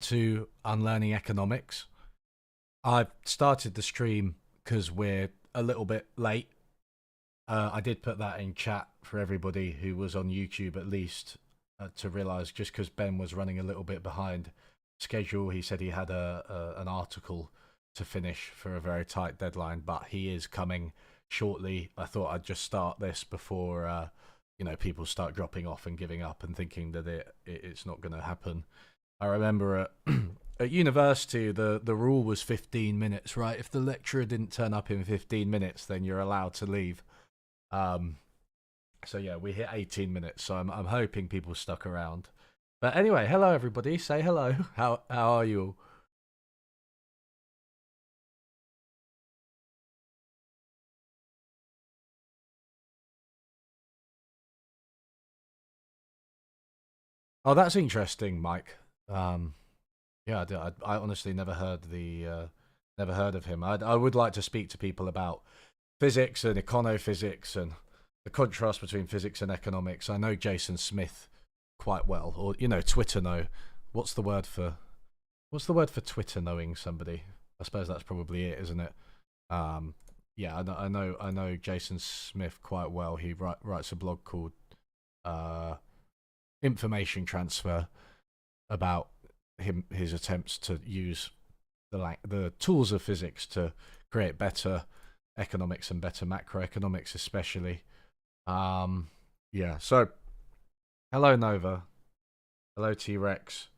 to Unlearning Economics. I've started the stream because we're a little bit late. I did put that in chat for everybody who was on YouTube at least to realize, just because Ben was running a little bit behind schedule. He said he had an article to finish for a very tight deadline, but he is coming shortly. I thought I'd just start this before people start dropping off and giving up and thinking that it's not going to happen. I remember at university the rule was 15 minutes, right? If the lecturer didn't turn up in 15 minutes, then you're allowed to leave. So yeah, we hit 18 minutes, so I'm hoping people stuck around. But anyway, hello everybody. Say hello. How are you all? Oh, that's interesting, Mike. Um, yeah, I honestly never heard of him. I would like to speak to people about physics and econophysics and the contrast between physics and economics. I know Jason Smith quite well, or Twitter know. What's the word for Twitter knowing somebody? I suppose that's probably it, isn't it? Um, yeah, I know Jason Smith quite well. He writes a blog called uh, Information Transfer about his attempts to use the tools of physics to create better economics and better macroeconomics, especially. Um, yeah. So, hello Nova, hello T Rex.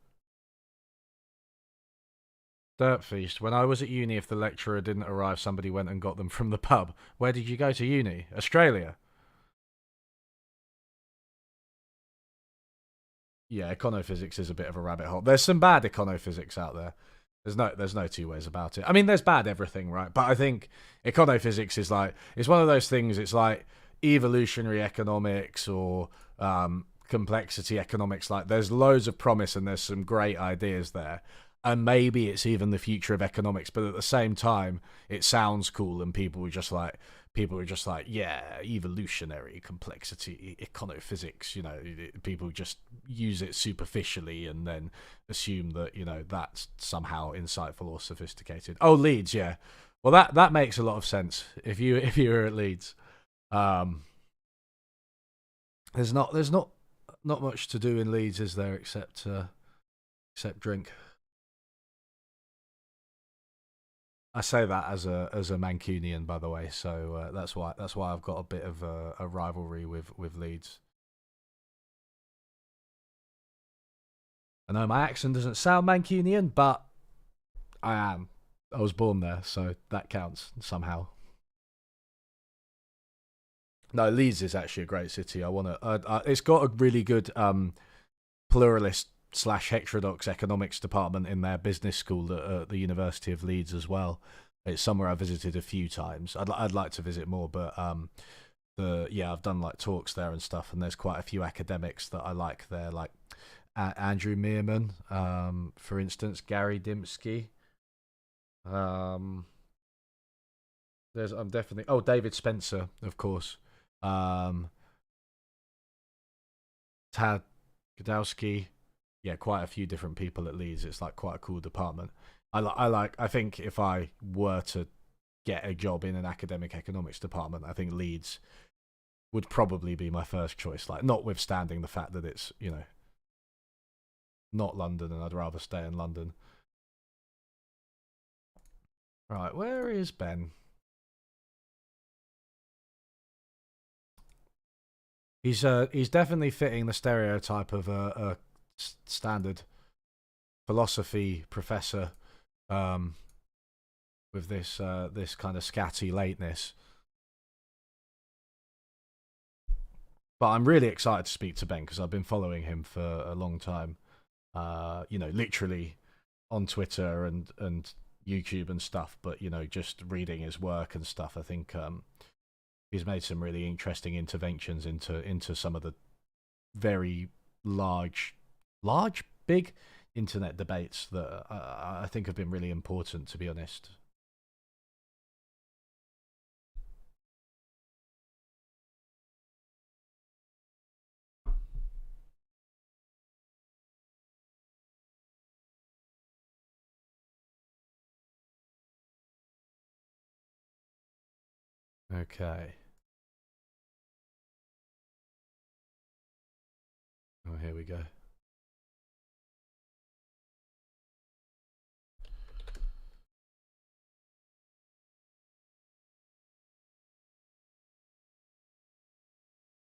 Dirt Feast. When I was at uni, if the lecturer didn't arrive, somebody went and got them from the pub. Where did you go to uni? Australia. Yeah, econophysics is a bit of a rabbit hole. There's some bad econophysics out there. There's no two ways about it. I mean, there's bad everything, right? But I think econophysics is like, it's one of those things. It's like evolutionary economics or complexity economics. Like, there's loads of promise and there's some great ideas there. And maybe it's even the future of economics, but at the same time, it sounds cool, and people are just like, yeah, evolutionary complexity, econophysics. People just use it superficially and then assume that that's somehow insightful or sophisticated. Oh, Leeds, yeah. Well, that makes a lot of sense. If you were at Leeds, um, there's not much to do in Leeds, is there? Except drink. I say that as a Mancunian, by the way. So that's why I've got a bit of a rivalry with Leeds. I know my accent doesn't sound Mancunian, but I am. I was born there, so that counts somehow. No, Leeds is actually a great city. I want to. It's got a really good pluralist slash heterodox economics department in their business school at the University of Leeds as well. It's somewhere I visited a few times. I'd like to visit more, but I've done like talks there and stuff, and there's quite a few academics that I like there, like Andrew Meerman, for instance, Gary Dimsky. Um, I'm definitely David Spencer, of course. Um, Tad Godowski. Yeah, quite a few different people at Leeds. It's like quite a cool department. I think if I were to get a job in an academic economics department, I think Leeds would probably be my first choice. Like, notwithstanding the fact that it's not London, and I'd rather stay in London. Right, where is Ben? He's definitely fitting the stereotype of a standard philosophy professor, um, with this kind of scatty lateness. But I'm really excited to speak to Ben because I've been following him for a long time. Literally on Twitter and YouTube and stuff. But just reading his work and stuff, I think he's made some really interesting interventions into some of the very large, big internet debates that I think have been really important. To be honest. Okay. Oh, here we go.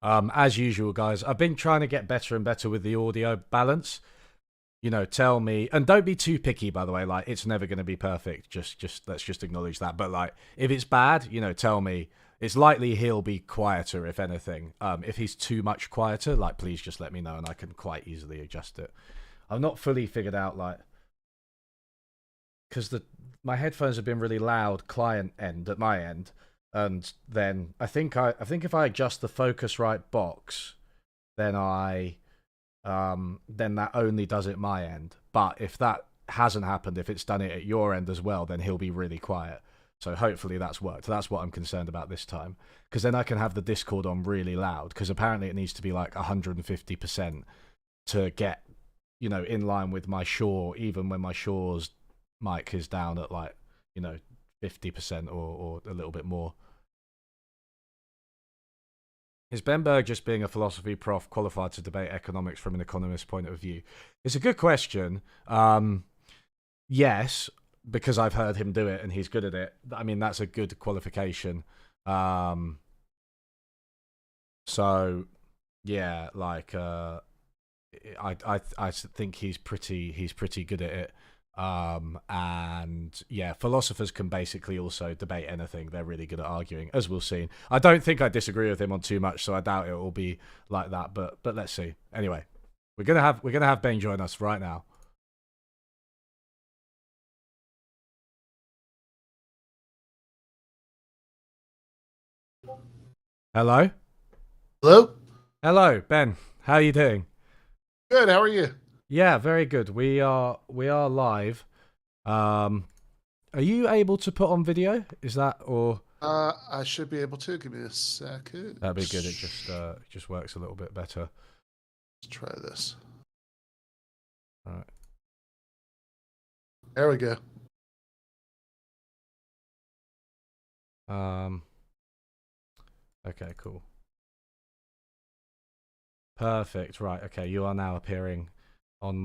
As usual, guys, I've been trying to get better and better with the audio balance. Tell me, and don't be too picky, by the way. Like, it's never going to be perfect. Just let's just acknowledge that. But like, if it's bad, tell me. It's likely he'll be quieter, if anything. If he's too much quieter, like, please just let me know, and I can quite easily adjust it. I've not fully figured out, like, because my headphones have been really loud client end at my end, and then I think if I adjust the Focusrite box, then then that only does it my end. But if that hasn't happened, if it's done it at your end as well, then he'll be really quiet. So hopefully that's worked. That's what I'm concerned about this time, because then I can have the Discord on really loud, because apparently it needs to be like 150% to get in line with my Shure, even when my Shure's mic is down at like 50% or a little bit more. Is Ben Burgis, being a philosophy prof, qualified to debate economics from an economist's point of view? It's a good question. Yes, because I've heard him do it and he's good at it. I mean, that's a good qualification. So yeah, like I think he's pretty good at it. And yeah, philosophers can basically also debate anything. They're really good at arguing, as we'll see. I don't think I disagree with him on too much, so I doubt it will be like that. But let's see. Anyway, we're gonna have Ben join us right now. Hello. Hello? Hello, Ben. How are you doing? Good, how are you? Yeah, very good. We are live. Um, are you able to put on video? Is that or I should be able to. Give me a second. that'd be good? It just works a little bit better. Let's try this. All right. There we go. Okay, cool. Perfect. Right. Okay, you are now appearing on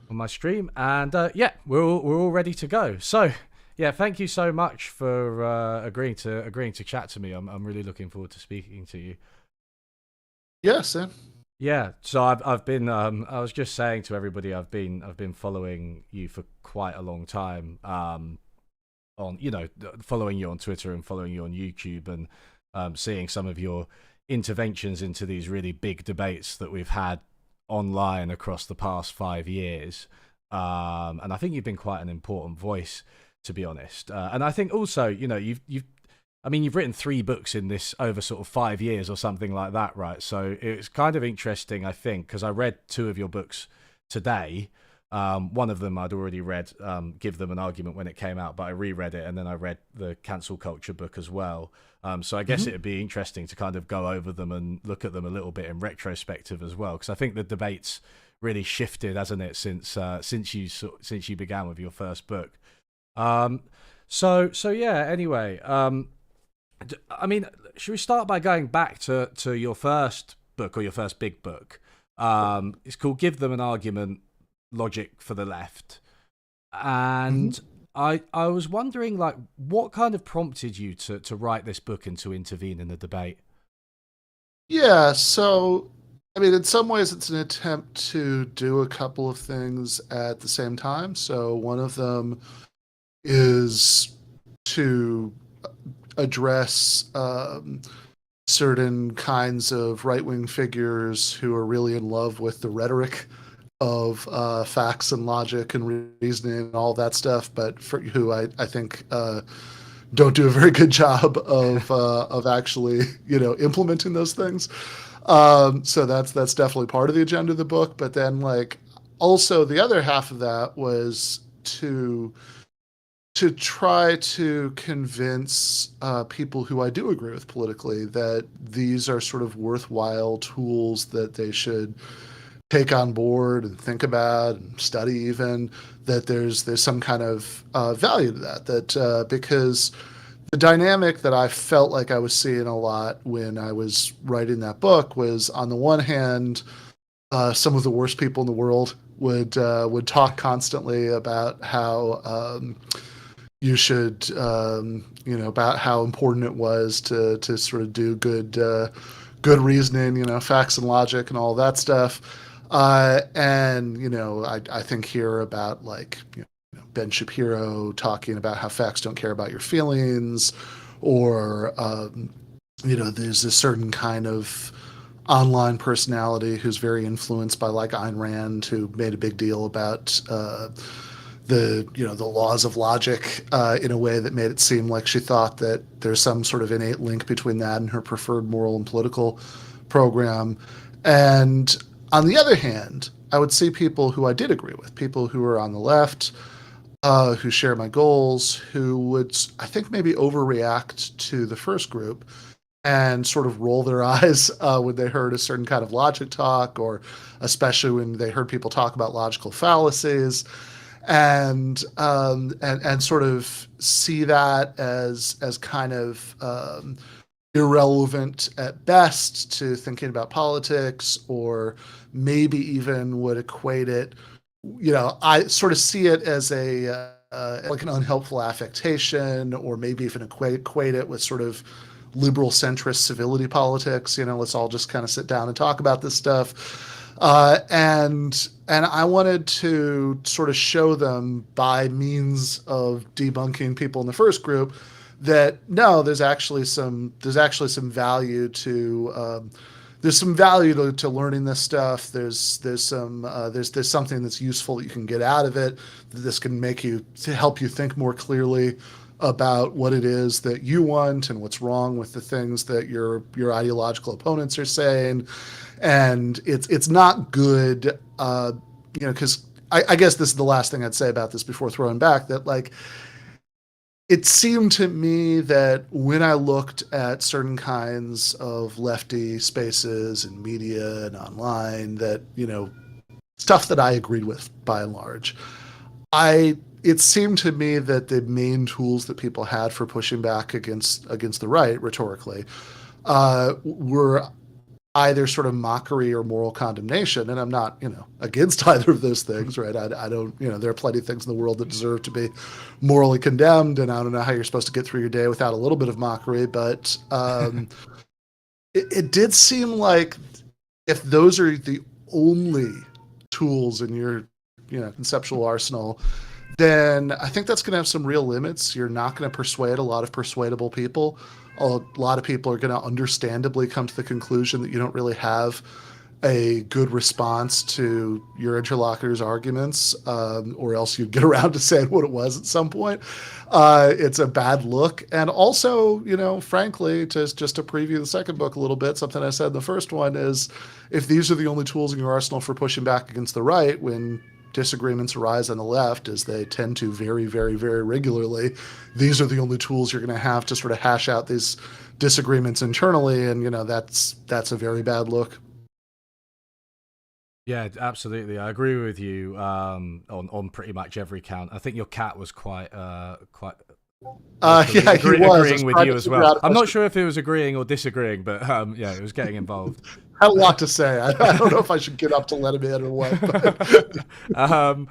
my stream, and yeah, we're all ready to go. So yeah, thank you so much for agreeing to chat to me. I'm really looking forward to speaking to you. Yeah, Sam. Yeah, so I've been I was just saying to everybody, I've been following you for quite a long time. On following you on Twitter and following you on YouTube, and seeing some of your interventions into these really big debates that we've had online across the past 5 years. And I think you've been quite an important voice, to be honest. And I think also, you've written 3 books in this over sort of 5 years or something like that, right? So it's kind of interesting, I think, because I read 2 of your books today. One of them I'd already read, Give Them an Argument, when it came out, but I reread it, and then I read the cancel culture book as well. So I guess it'd be interesting to kind of go over them and look at them a little bit in retrospective as well, because I think the debate's really shifted, hasn't it, since you began with your first book. So yeah. Anyway, I mean, should we start by going back to your first book, or your first big book? It's called Give Them an Argument: Logic for the Left. And I was wondering, like, what kind of prompted you to write this book and to intervene in the debate? Yeah, so I mean, in some ways it's an attempt to do a couple of things at the same time. So one of them is to address certain kinds of right-wing figures who are really in love with the rhetoric of facts and logic and reasoning and all that stuff, but for who I think don't do a very good job of actually implementing those things. So that's definitely part of the agenda of the book. But then, like, also the other half of that was to try to convince people who I do agree with politically that these are sort of worthwhile tools that they should take on board and think about and study, even that there's some kind of value to that because the dynamic that I felt like I was seeing a lot when I was writing that book was, on the one hand, some of the worst people in the world would talk constantly about how you should, about how important it was to sort of do good reasoning, facts and logic and all that stuff. And I think here about, like, Ben Shapiro talking about how facts don't care about your feelings, or there's a certain kind of online personality who's very influenced by, like, Ayn Rand, who made a big deal about the laws of logic in a way that made it seem like she thought that there's some sort of innate link between that and her preferred moral and political program. And on the other hand, I would see people who I did agree with, people who are on the left, who share my goals, who would, I think, maybe overreact to the first group and sort of roll their eyes when they heard a certain kind of logic talk, or especially when they heard people talk about logical fallacies, and sort of see that as kind of irrelevant at best to thinking about politics, or maybe even would equate it. I sort of see it as a like an unhelpful affectation, or maybe even equate it with sort of liberal centrist civility politics. Let's all just kind of sit down and talk about this stuff. And I wanted to sort of show them, by means of debunking people in the first group, that no, there's actually some value to there's some value to learning this stuff. There's something that's useful that you can get out of it. This can help you think more clearly about what it is that you want and what's wrong with the things that your ideological opponents are saying. And it's not good, because I guess this is the last thing I'd say about this before throwing back, that, like, it seemed to me that when I looked at certain kinds of lefty spaces and media and online, that, stuff that I agreed with by and large, it seemed to me that the main tools that people had for pushing back against the right rhetorically were either sort of mockery or moral condemnation. And I'm not, against either of those things, right? I don't, there are plenty of things in the world that deserve to be morally condemned, and I don't know how you're supposed to get through your day without a little bit of mockery. But it did seem like, if those are the only tools in your, conceptual arsenal, then I think that's going to have some real limits. You're not going to persuade a lot of persuadable people. A lot of people are going to understandably come to the conclusion that you don't really have a good response to your interlocutor's arguments, or else you'd get around to saying what it was at some point. It's a bad look. And also, frankly, just to preview the second book a little bit, something I said in the first one is, if these are the only tools in your arsenal for pushing back against the right when disagreements arise on the left, as they tend to very, very, very regularly, these are the only tools you're going to have to sort of hash out these disagreements internally. And, that's a very bad look. Yeah, absolutely. I agree with you on pretty much every count. I think your cat was quite Yeah, he was agreeing with you as well. I'm not sure if he was agreeing or disagreeing, but yeah, it was getting involved. I had a lot to say. I don't know if I should get up to let him in or what. But.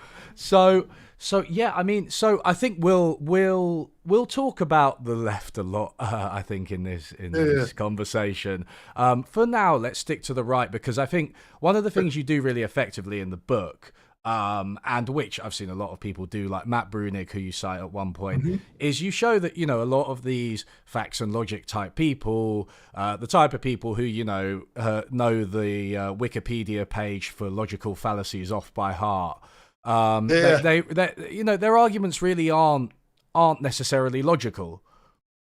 So yeah, I mean, so I think we'll talk about the left a lot. I think in this conversation. For now, let's stick to the right, because I think one of the things you do really effectively in the book, and which I've seen a lot of people do, like Matt Brunig, who you cite at one point, is you show that, a lot of these facts and logic type people, the type of people who, know the Wikipedia page for logical fallacies off by heart, they their arguments really aren't necessarily logical.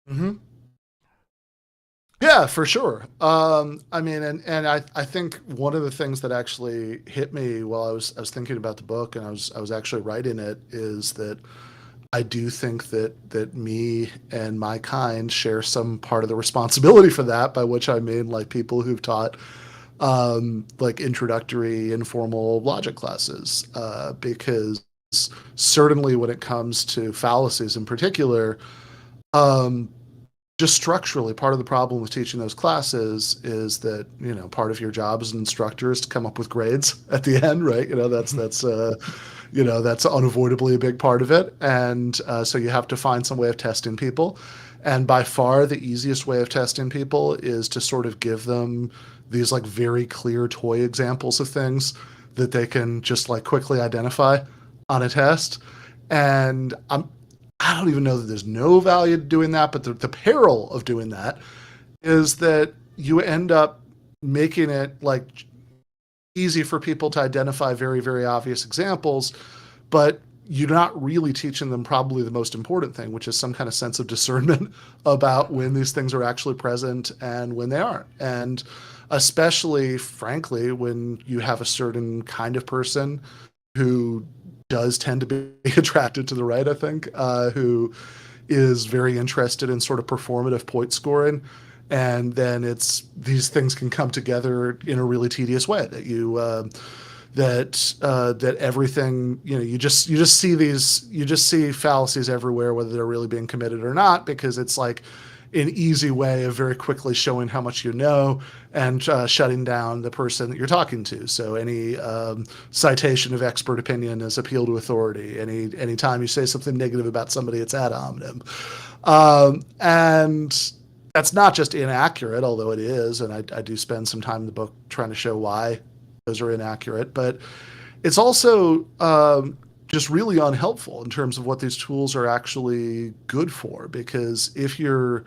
Mm-hmm. Yeah, for sure. I mean, and I think one of the things that actually hit me while I was thinking about the book, and I was actually writing it, is that I do think that me and my kind share some part of the responsibility for that, by which I mean, like, people who've taught like introductory informal logic classes, because certainly when it comes to fallacies in particular, just structurally, part of the problem with teaching those classes is that, part of your job as an instructor is to come up with grades at the end, right? That's unavoidably a big part of it. And so you have to find some way of testing people. And by far the easiest way of testing people is to sort of give them these like very clear toy examples of things that they can just like quickly identify on a test. And I don't even know that there's no value to doing that, but the peril of doing that is that you end up making it like easy for people to identify very, very obvious examples, but you're not really teaching them probably the most important thing, which is some kind of sense of discernment about when these things are actually present and when they aren't. And especially, frankly, when you have a certain kind of person who does tend to be attracted to the right, I think, who is very interested in sort of performative point scoring. And then these things can come together in a really tedious way that that everything, you just see fallacies everywhere, whether they're really being committed or not, because it's like an easy way of very quickly showing how much you know and shutting down the person that you're talking to. So any citation of expert opinion is appeal to authority. Any time you say something negative about somebody, it's ad hominem. And that's not just inaccurate, although it is, and I do spend some time in the book trying to show why those are inaccurate, but it's also just really unhelpful in terms of what these tools are actually good for. Because if you're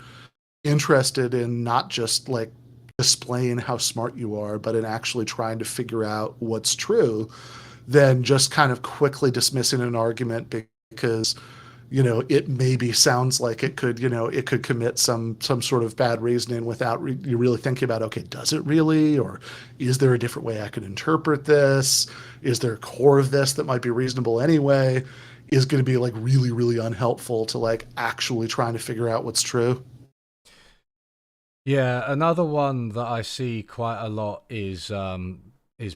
interested in not just like displaying how smart you are, but in actually trying to figure out what's true, then just kind of quickly dismissing an argument because it maybe sounds like it could commit some sort of bad reasoning without you really thinking about, okay, does it really? Or is there a different way I could interpret this? Is there a core of this that might be reasonable anyway? Is going to be like really, really unhelpful to like actually trying to figure out what's true. Yeah, another one that I see quite a lot is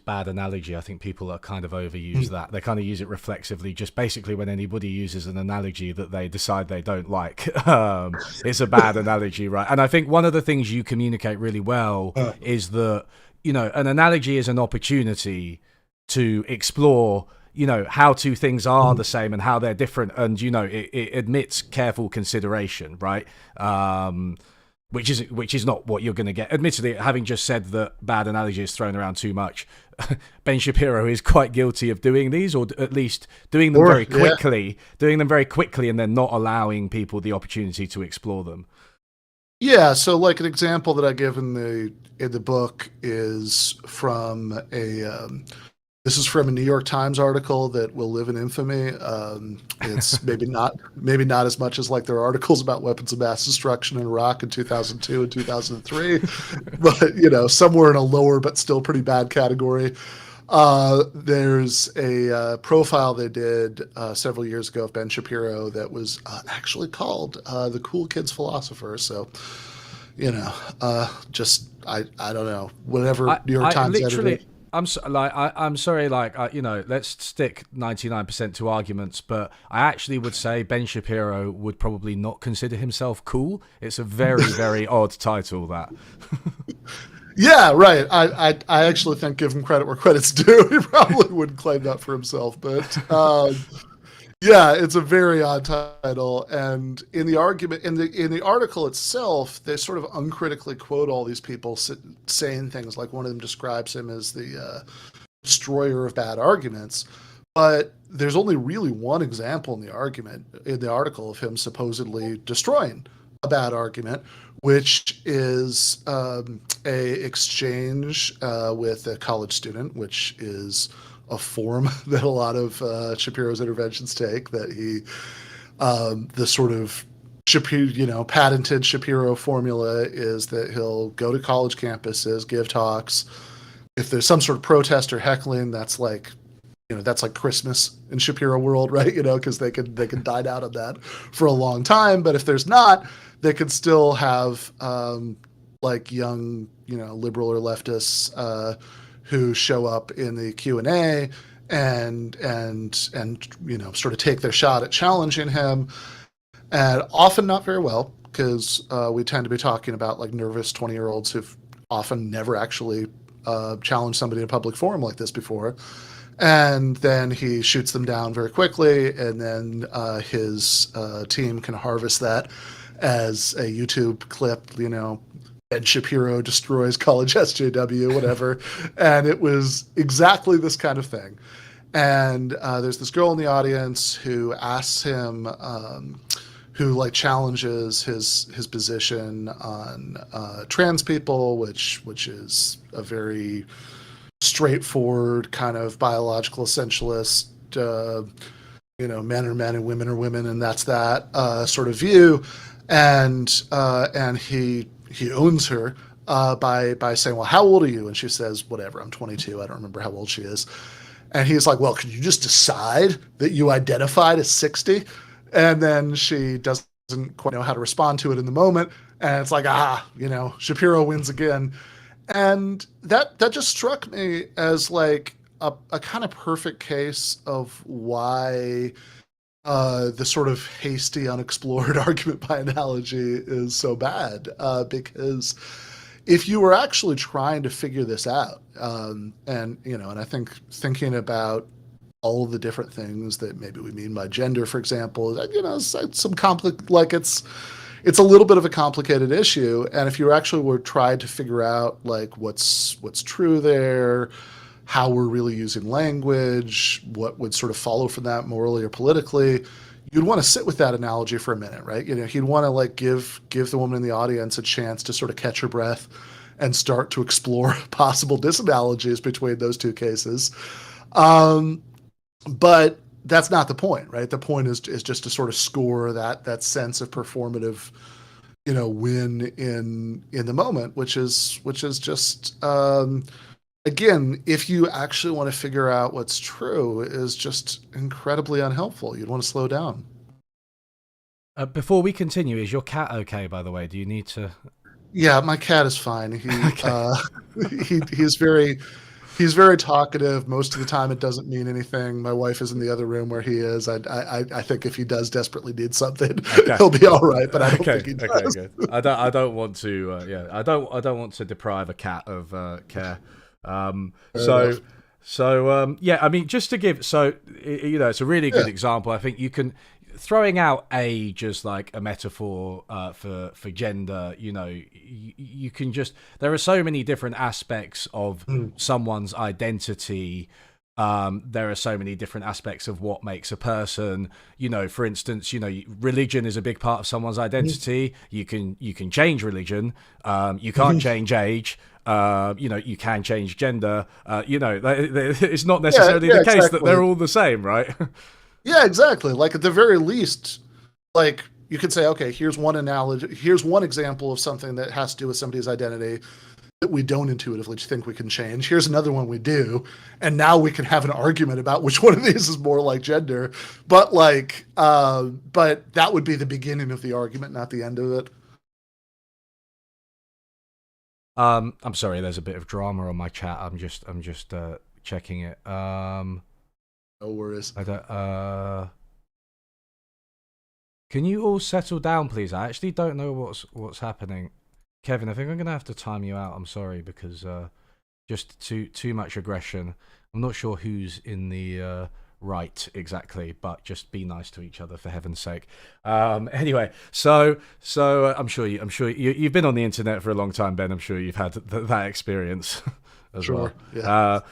bad analogy. I think people are kind of overuse that. They kind of use it reflexively, just basically when anybody uses an analogy that they decide they don't like. It's a bad analogy, right? And I think one of the things you communicate really well is that, an analogy is an opportunity to explore, how two things are the same and how they're different. And, it admits careful consideration, right? Which is not what you're going to get. Admittedly, having just said that bad analogy is thrown around too much, Ben Shapiro is quite guilty of doing these, or at least doing them very quickly, and then not allowing people the opportunity to explore them. Yeah, so like an example that I give in the book is from this is from a New York Times article that will live in infamy. It's maybe not as much as like their articles about weapons of mass destruction in Iraq in 2002 and 2003, but somewhere in a lower but still pretty bad category. There's a profile they did several years ago of Ben Shapiro that was actually called "The Cool Kids Philosopher." So, just I don't know, whatever New York Times editor. I'm sorry, let's stick 99% to arguments, but I actually would say Ben Shapiro would probably not consider himself cool. It's a very, very odd title, that. Yeah, right. I actually think, give him credit where credit's due, he probably wouldn't claim that for himself, but yeah, it's a very odd title. And in the argument, in the article itself, they sort of uncritically quote all these people saying things like, one of them describes him as the destroyer of bad arguments. But there's only really one example in the article of him supposedly destroying a bad argument, which is a exchange with a college student, which is a form that a lot of Shapiro's interventions take. That he, the sort of patented Shapiro formula is that he'll go to college campuses, give talks. If there's some sort of protest or heckling, that's like Christmas in Shapiro world, right? Because they can dine out on that for a long time. But if there's not, they could still have like young, liberal or leftists who show up in the Q&A and sort of take their shot at challenging him, and often not very well, because we tend to be talking about like nervous 20-year-olds who've often never actually challenged somebody in a public forum like this before. And then he shoots them down very quickly, and then his team can harvest that as a YouTube clip, Ben Shapiro destroys college SJW, whatever. And it was exactly this kind of thing. And there's this girl in the audience who asks him, who like challenges his position on trans people, which is a very straightforward kind of biological essentialist, men are men and women are women, and that's that sort of view. And he owns her by saying, well, how old are you? And she says, whatever, I'm 22. I don't remember how old she is. And he's like, well, could you just decide that you identified as 60? And then she doesn't quite know how to respond to it in the moment. And it's like, Shapiro wins again. And that just struck me as like a kind of perfect case of why the sort of hasty, unexplored argument by analogy is so bad. Because if you were actually trying to figure this out, and I think thinking about all of the different things that maybe we mean by gender, for example, it's a little bit of a complicated issue. And if you actually were trying to figure out like what's true there, how we're really using language, what would sort of follow from that morally or politically, you'd want to sit with that analogy for a minute, right? He'd want to like give the woman in the audience a chance to sort of catch her breath and start to explore possible disanalogies between those two cases. But that's not the point, right? The point is just to sort of score that sense of performative, win in the moment, which is just again, if you actually want to figure out what's true, is just incredibly unhelpful. You'd want to slow down. Before we continue, is your cat okay? By the way, do you need to? Yeah, my cat is fine. He's very talkative. Most of the time, it doesn't mean anything. My wife is in the other room where he is. I think if he does desperately need something, he'll be all right. But I don't think he does. Okay, good. I don't want to. I don't want to deprive a cat of care. I mean, just to give, it's a really good example. I think you can, throwing out age as like a metaphor for gender, you can just, there are so many different aspects of someone's identity. There are so many different aspects of what makes a person. For instance, religion is a big part of someone's identity. You can change religion. You can't change age. You can change gender. It's not necessarily the case that they're all the same, right? Yeah, exactly. Like at the very least, like you could say, okay, here's one analogy. Here's one example of something that has to do with somebody's identity that we don't intuitively think we can change. Here's another one we do. And now we can have an argument about which one of these is more like gender. But but that would be the beginning of the argument, not the end of it. I'm sorry, there's a bit of drama on my chat. I'm just checking it. No worries. I don't, can you all settle down, please? I actually don't know what's happening. Kevin, I think I'm going to have to time you out. I'm sorry, because just too much aggression. I'm not sure who's in the right exactly, but just be nice to each other for heaven's sake. Anyway, so I'm sure you've been on the internet for a long time, Ben. I'm sure you've had that experience as well. Yeah.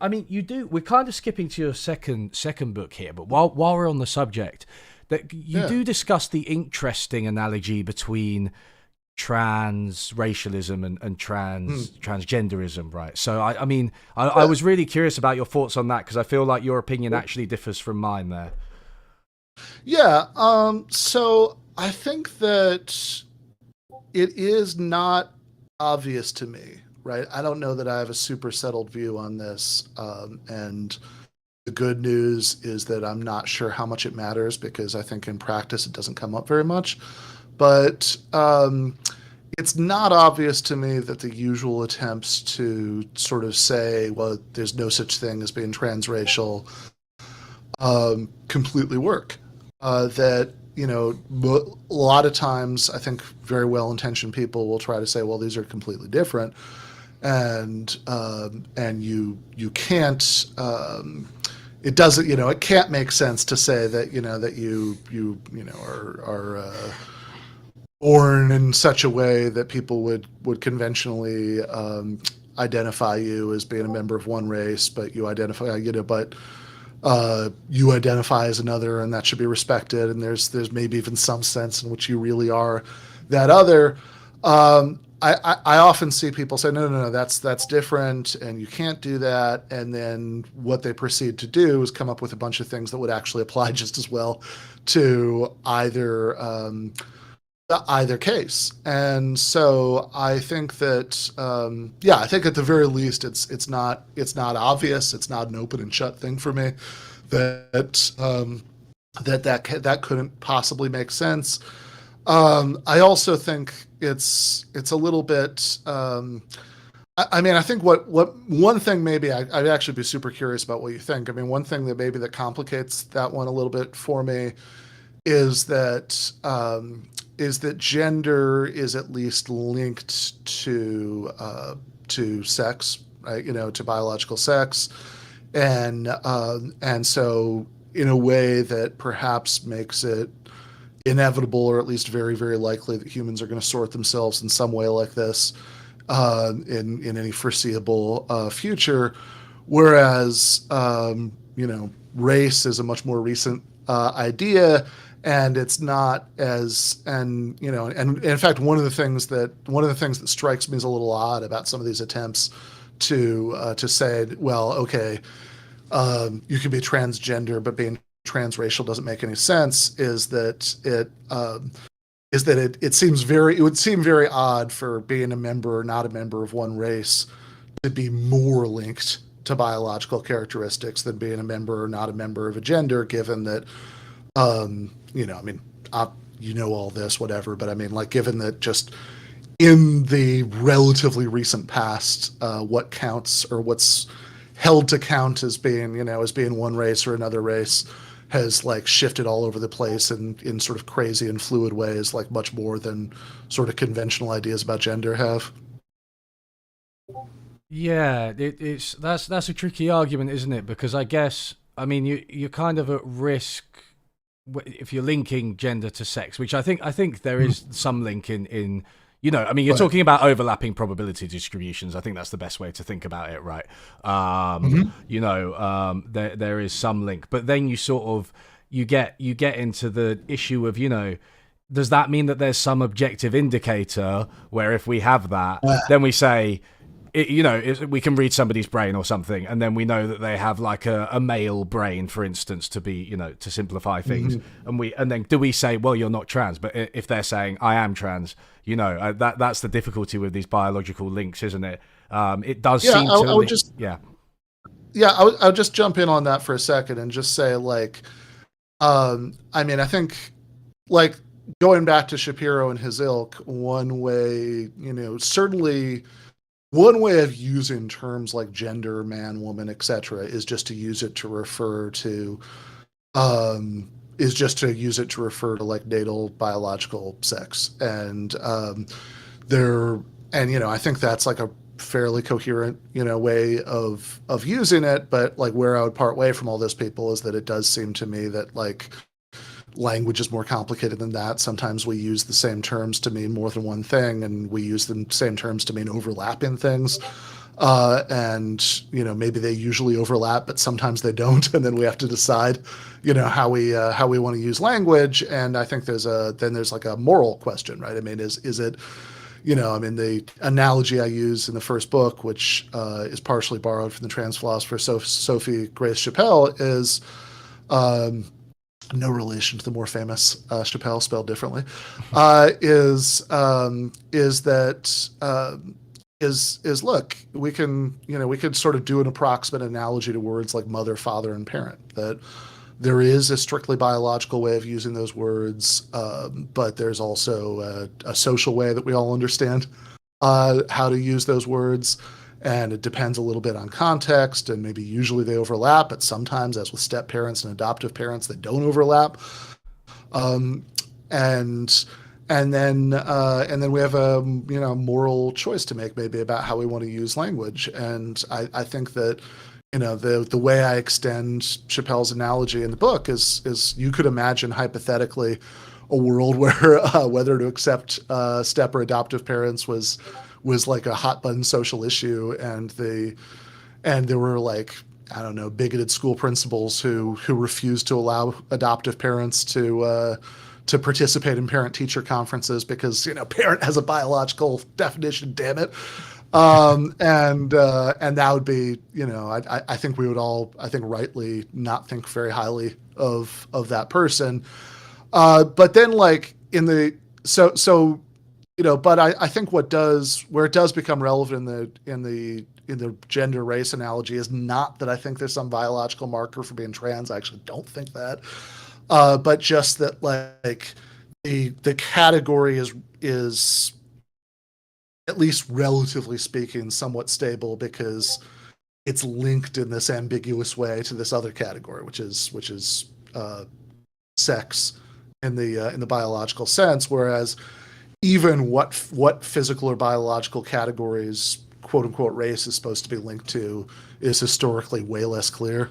I mean, we're kind of skipping to your second book here, but while we're on the subject, that you do discuss the interesting analogy between trans racialism and transgenderism, right? So I was really curious about your thoughts on that, because I feel like your opinion actually differs from mine there. Yeah. So I think that it is not obvious to me, right? I don't know that I have a super settled view on this. And the good news is that I'm not sure how much it matters, because I think in practice it doesn't come up very much. But it's not obvious to me that the usual attempts to sort of say, well, there's no such thing as being transracial, completely work. That a lot of times I think very well-intentioned people will try to say, well, these are completely different, and you can't. It doesn't, it can't make sense to say that that you are born in such a way that people would conventionally identify you as being a member of one race, but you identify as another, and that should be respected. And there's maybe even some sense in which you really are that other. I often see people say, no, that's different, and you can't do that. And then what they proceed to do is come up with a bunch of things that would actually apply just as well to either case. And so I think that I think at the very least it's not obvious. It's not an open and shut thing for me that couldn't possibly make sense. I also think it's a little bit. I think what one thing maybe I'd actually be super curious about what you think. I mean, one thing that complicates that one a little bit for me is that gender is at least linked to sex, right? To biological sex, and so in a way that perhaps makes it inevitable, or at least very, very likely, that humans are going to sort themselves in some way like this in any foreseeable future. Whereas race is a much more recent idea, and it's not as and in fact one of the things that strikes me as a little odd about some of these attempts to say, well, okay, you can be transgender, but being transracial doesn't make any sense, is that it would seem very odd for being a member or not a member of one race to be more linked to biological characteristics than being a member or not a member of a gender, given that I mean, all this, whatever, but I mean, like, given that just in the relatively recent past, what counts, or what's held to count as being one race or another race, has like shifted all over the place in sort of crazy and fluid ways, like much more than sort of conventional ideas about gender have. Yeah, that's a tricky argument, isn't it? Because I guess, I mean, you're kind of at risk if you're linking gender to sex, which I think there is some link in I mean, you're Right. talking about overlapping probability distributions. I think that's the best way to think about it, right? Mhm. There is some link, but then you get into the issue of, does that mean that there's some objective indicator where if we have that, then we say, we can read somebody's brain or something, and then we know that they have like a male brain, for instance, to be, to simplify things. And then do we say, well, you're not trans? But if they're saying I am trans, that's the difficulty with these biological links, isn't it? It does Yeah, seem I would to, just yeah. I'll just jump in on that for a second and just say, like, I mean, I think, like, going back to Shapiro and his ilk, one way, certainly one way of using terms like gender, man, woman, etc., is just to use it to refer to like natal biological sex, and there, and I think that's like a fairly coherent way of using it. But like, where I would part way from all those people is that it does seem to me that, like, language is more complicated than that. Sometimes we use the same terms to mean more than one thing, and we use the same terms to mean overlapping things. And maybe they usually overlap, but sometimes they don't, and then we have to decide, how we want to use language. And I think there's like a moral question, right? I mean, is it, I mean, the analogy I use in the first book, which is partially borrowed from the trans philosopher Sophie Grace Chappelle, is no relation to the more famous Chappelle, spelled differently, is look, we could sort of do an approximate analogy to words like mother, father, and parent, that there is a strictly biological way of using those words, but there's also a social way that we all understand how to use those words. And it depends a little bit on context, and maybe usually they overlap, but sometimes, as with step parents and adoptive parents, they don't overlap. um, and and then we have a moral choice to make maybe about how we want to use language. And I think that the way I extend Chappelle's analogy in the book is you could imagine hypothetically a world where whether to accept step or adoptive parents was like a hot button social issue, and there were like, I don't know, bigoted school principals who refused to allow adoptive parents to participate in parent teacher conferences because parent has a biological definition, damn it. And that would be, I think we would all, I think, rightly not think very highly of that person. But then like in the so but I think where it does become relevant in the gender race analogy is not that I think there's some biological marker for being trans. I actually don't think that. But just that like the category is at least relatively speaking somewhat stable because it's linked in this ambiguous way to this other category, which is sex in the biological sense, whereas even what physical or biological categories quote unquote race is supposed to be linked to is historically way less clear.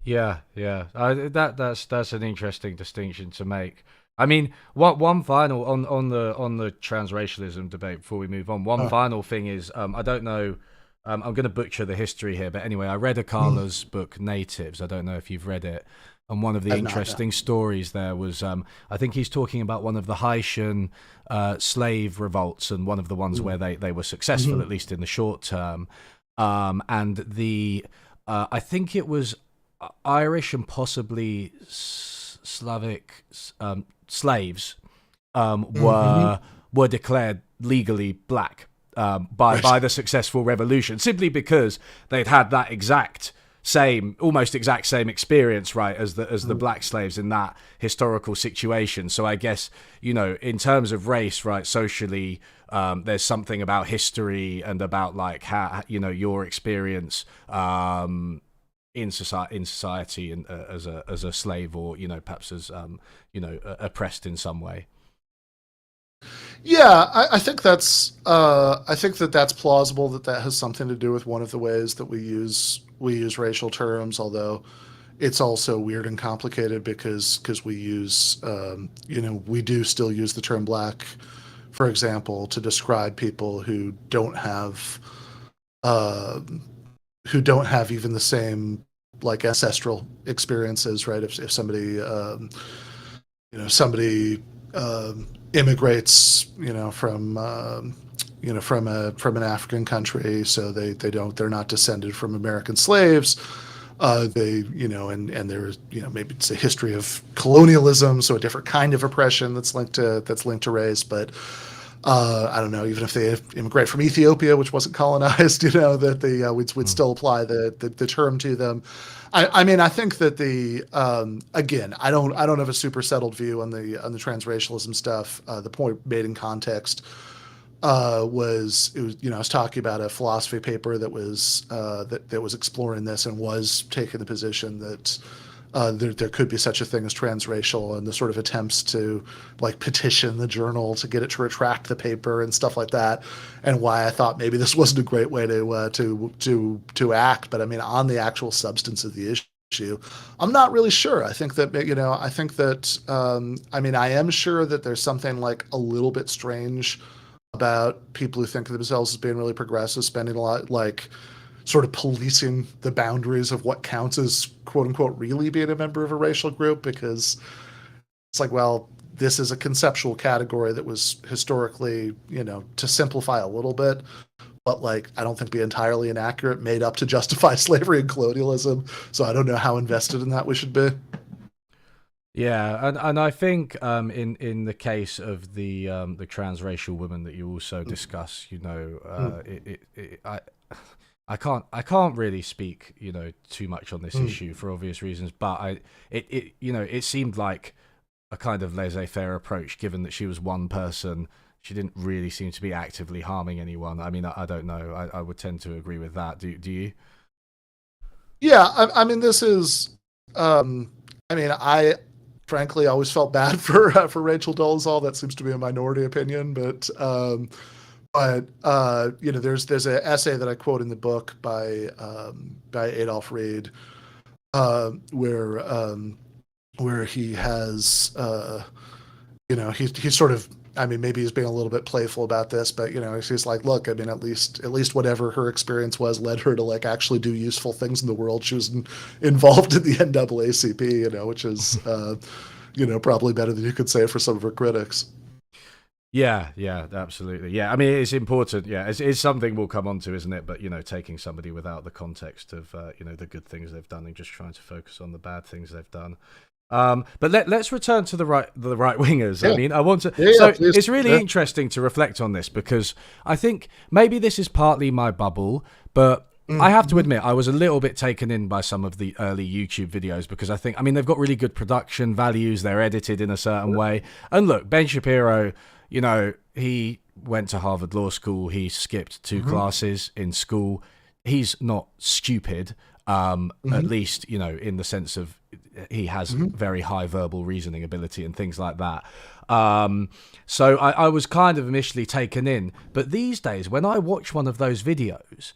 Yeah, yeah. That's an interesting distinction to make. I mean, what one final on the transracialism debate before we move on. One Uh, final thing is, I don't know. I'm going to butcher the history here, but anyway, I read Akala's book Natives. I don't know if you've read it. And one of the I've not, no. interesting stories there was, I think he's talking about one of the Haitian slave revolts, and one of the ones where they were successful, Mm-hmm. at least in the short term. And the I think it was Irish and possibly Slavic slaves Mm-hmm. were declared legally black Right. by the successful revolution, simply because they'd had that almost exact same experience, right, as the black slaves in that historical situation. So I guess in terms of race, right, socially, there's something about history and about like how your experience in society and as a slave, or perhaps as oppressed in some way. Yeah, I think that that's plausible that that has something to do with one of the ways that we use racial terms, although it's also weird and complicated because we use we do still use the term black, for example, to describe people uh, who don't have even the same like ancestral experiences, right? If somebody somebody immigrates, from an African country, so they're not descended from American slaves. They and there's maybe it's a history of colonialism, so a different kind of oppression that's linked to race. But I don't know, even if they immigrate from Ethiopia, which wasn't colonized, that we'd Mm. still apply the term to them. I mean, I think that the again, I don't have a super settled view on the transracialism stuff. The point made in context I was talking about a philosophy paper that was exploring this and was taking the position that there could be such a thing as transracial, and the sort of attempts to like petition the journal to get it to retract the paper and stuff like that, and why I thought maybe this wasn't a great way to act. But I mean, on the actual substance of the issue, I'm not really sure. I mean, I am sure that there's something like a little bit strange about people who think of themselves as being really progressive, spending a lot like sort of policing the boundaries of what counts as quote unquote really being a member of a racial group, because it's like, well, this is a conceptual category that was historically, to simplify a little bit, but like I don't think be entirely inaccurate, made up to justify slavery and colonialism. So I don't know how invested in that we should be. Yeah, and I think in the case of the transracial woman that you also discuss, Mm, I can't really speak too much on this mm. issue for obvious reasons, but it seemed like a kind of laissez-faire approach, given that she was one person. She didn't really seem to be actively harming anyone. I mean, I don't know. I would tend to agree with that. Do you? Yeah, I mean, this is, um, I mean, frankly, I always felt bad for Rachel Dolezal. That seems to be a minority opinion, but you know, there's an essay that I quote in the book by Adolph Reed, where he has you know, he's sort of, I mean, maybe he's being a little bit playful about this, but you know, he's like, look, I mean, at least whatever her experience was led her to like actually do useful things in the world. She was involved in the NAACP, you know, which is you know, probably better than you could say for some of her critics. Yeah, yeah, absolutely. Yeah, I mean, it's important. Yeah, it's something we'll come on to, isn't it? But, you know, taking somebody without the context of, you know, the good things they've done and just trying to focus on the bad things they've done. But let's return to the right wingers. Yeah. I mean, I want to. Yeah, So please. it's really Yeah. interesting to reflect on this because I think maybe this is partly my bubble, but I have to admit I was a little bit taken in by some of the early YouTube videos because I mean, they've got really good production values. They're edited in a certain way. And look, Ben Shapiro, you know, he went to Harvard Law School. He skipped 2 classes in school. He's not stupid. At least, you know, in the sense of he has very high verbal reasoning ability and things like that. So I was kind of initially taken in. But these days, when I watch one of those videos,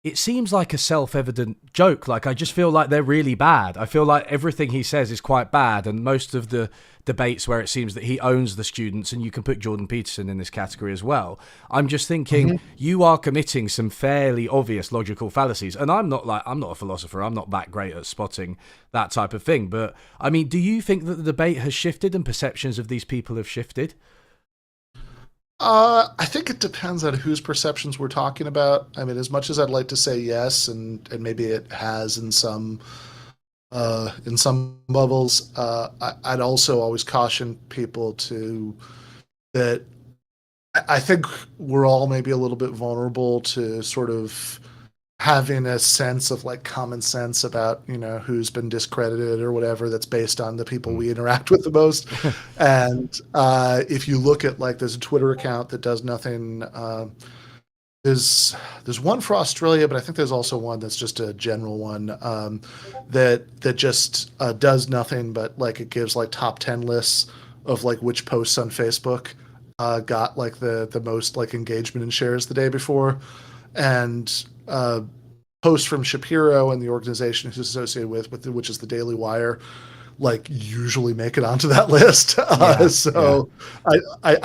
it seems like a self-evident joke. Like, I just feel like they're really bad. I feel like everything he says is quite bad. And most of the debates where it seems that he owns the students, and you can put Jordan Peterson in this category as well, I'm just thinking you are committing some fairly obvious logical fallacies. And I'm not a philosopher. I'm not that great at spotting that type of thing. But I mean, do you think that the debate has shifted and perceptions of these people have shifted? I think it depends on whose perceptions we're talking about. I mean, as much as I'd like to say yes, and maybe it has in some levels, I'd also always caution people to that. I think we're all maybe a little bit vulnerable to sort of having a sense of like common sense about, you know, who's been discredited or whatever, that's based on the people we interact with the most. And if you look at, like, there's a Twitter account that does nothing. There's one for Australia, but I think there's also one that's just a general one, that just does nothing but, like, it gives like top 10 lists of like which posts on Facebook got like the most like engagement and shares the day before. And posts from Shapiro and the organization he's associated with which is the Daily Wire, like, usually make it onto that list. I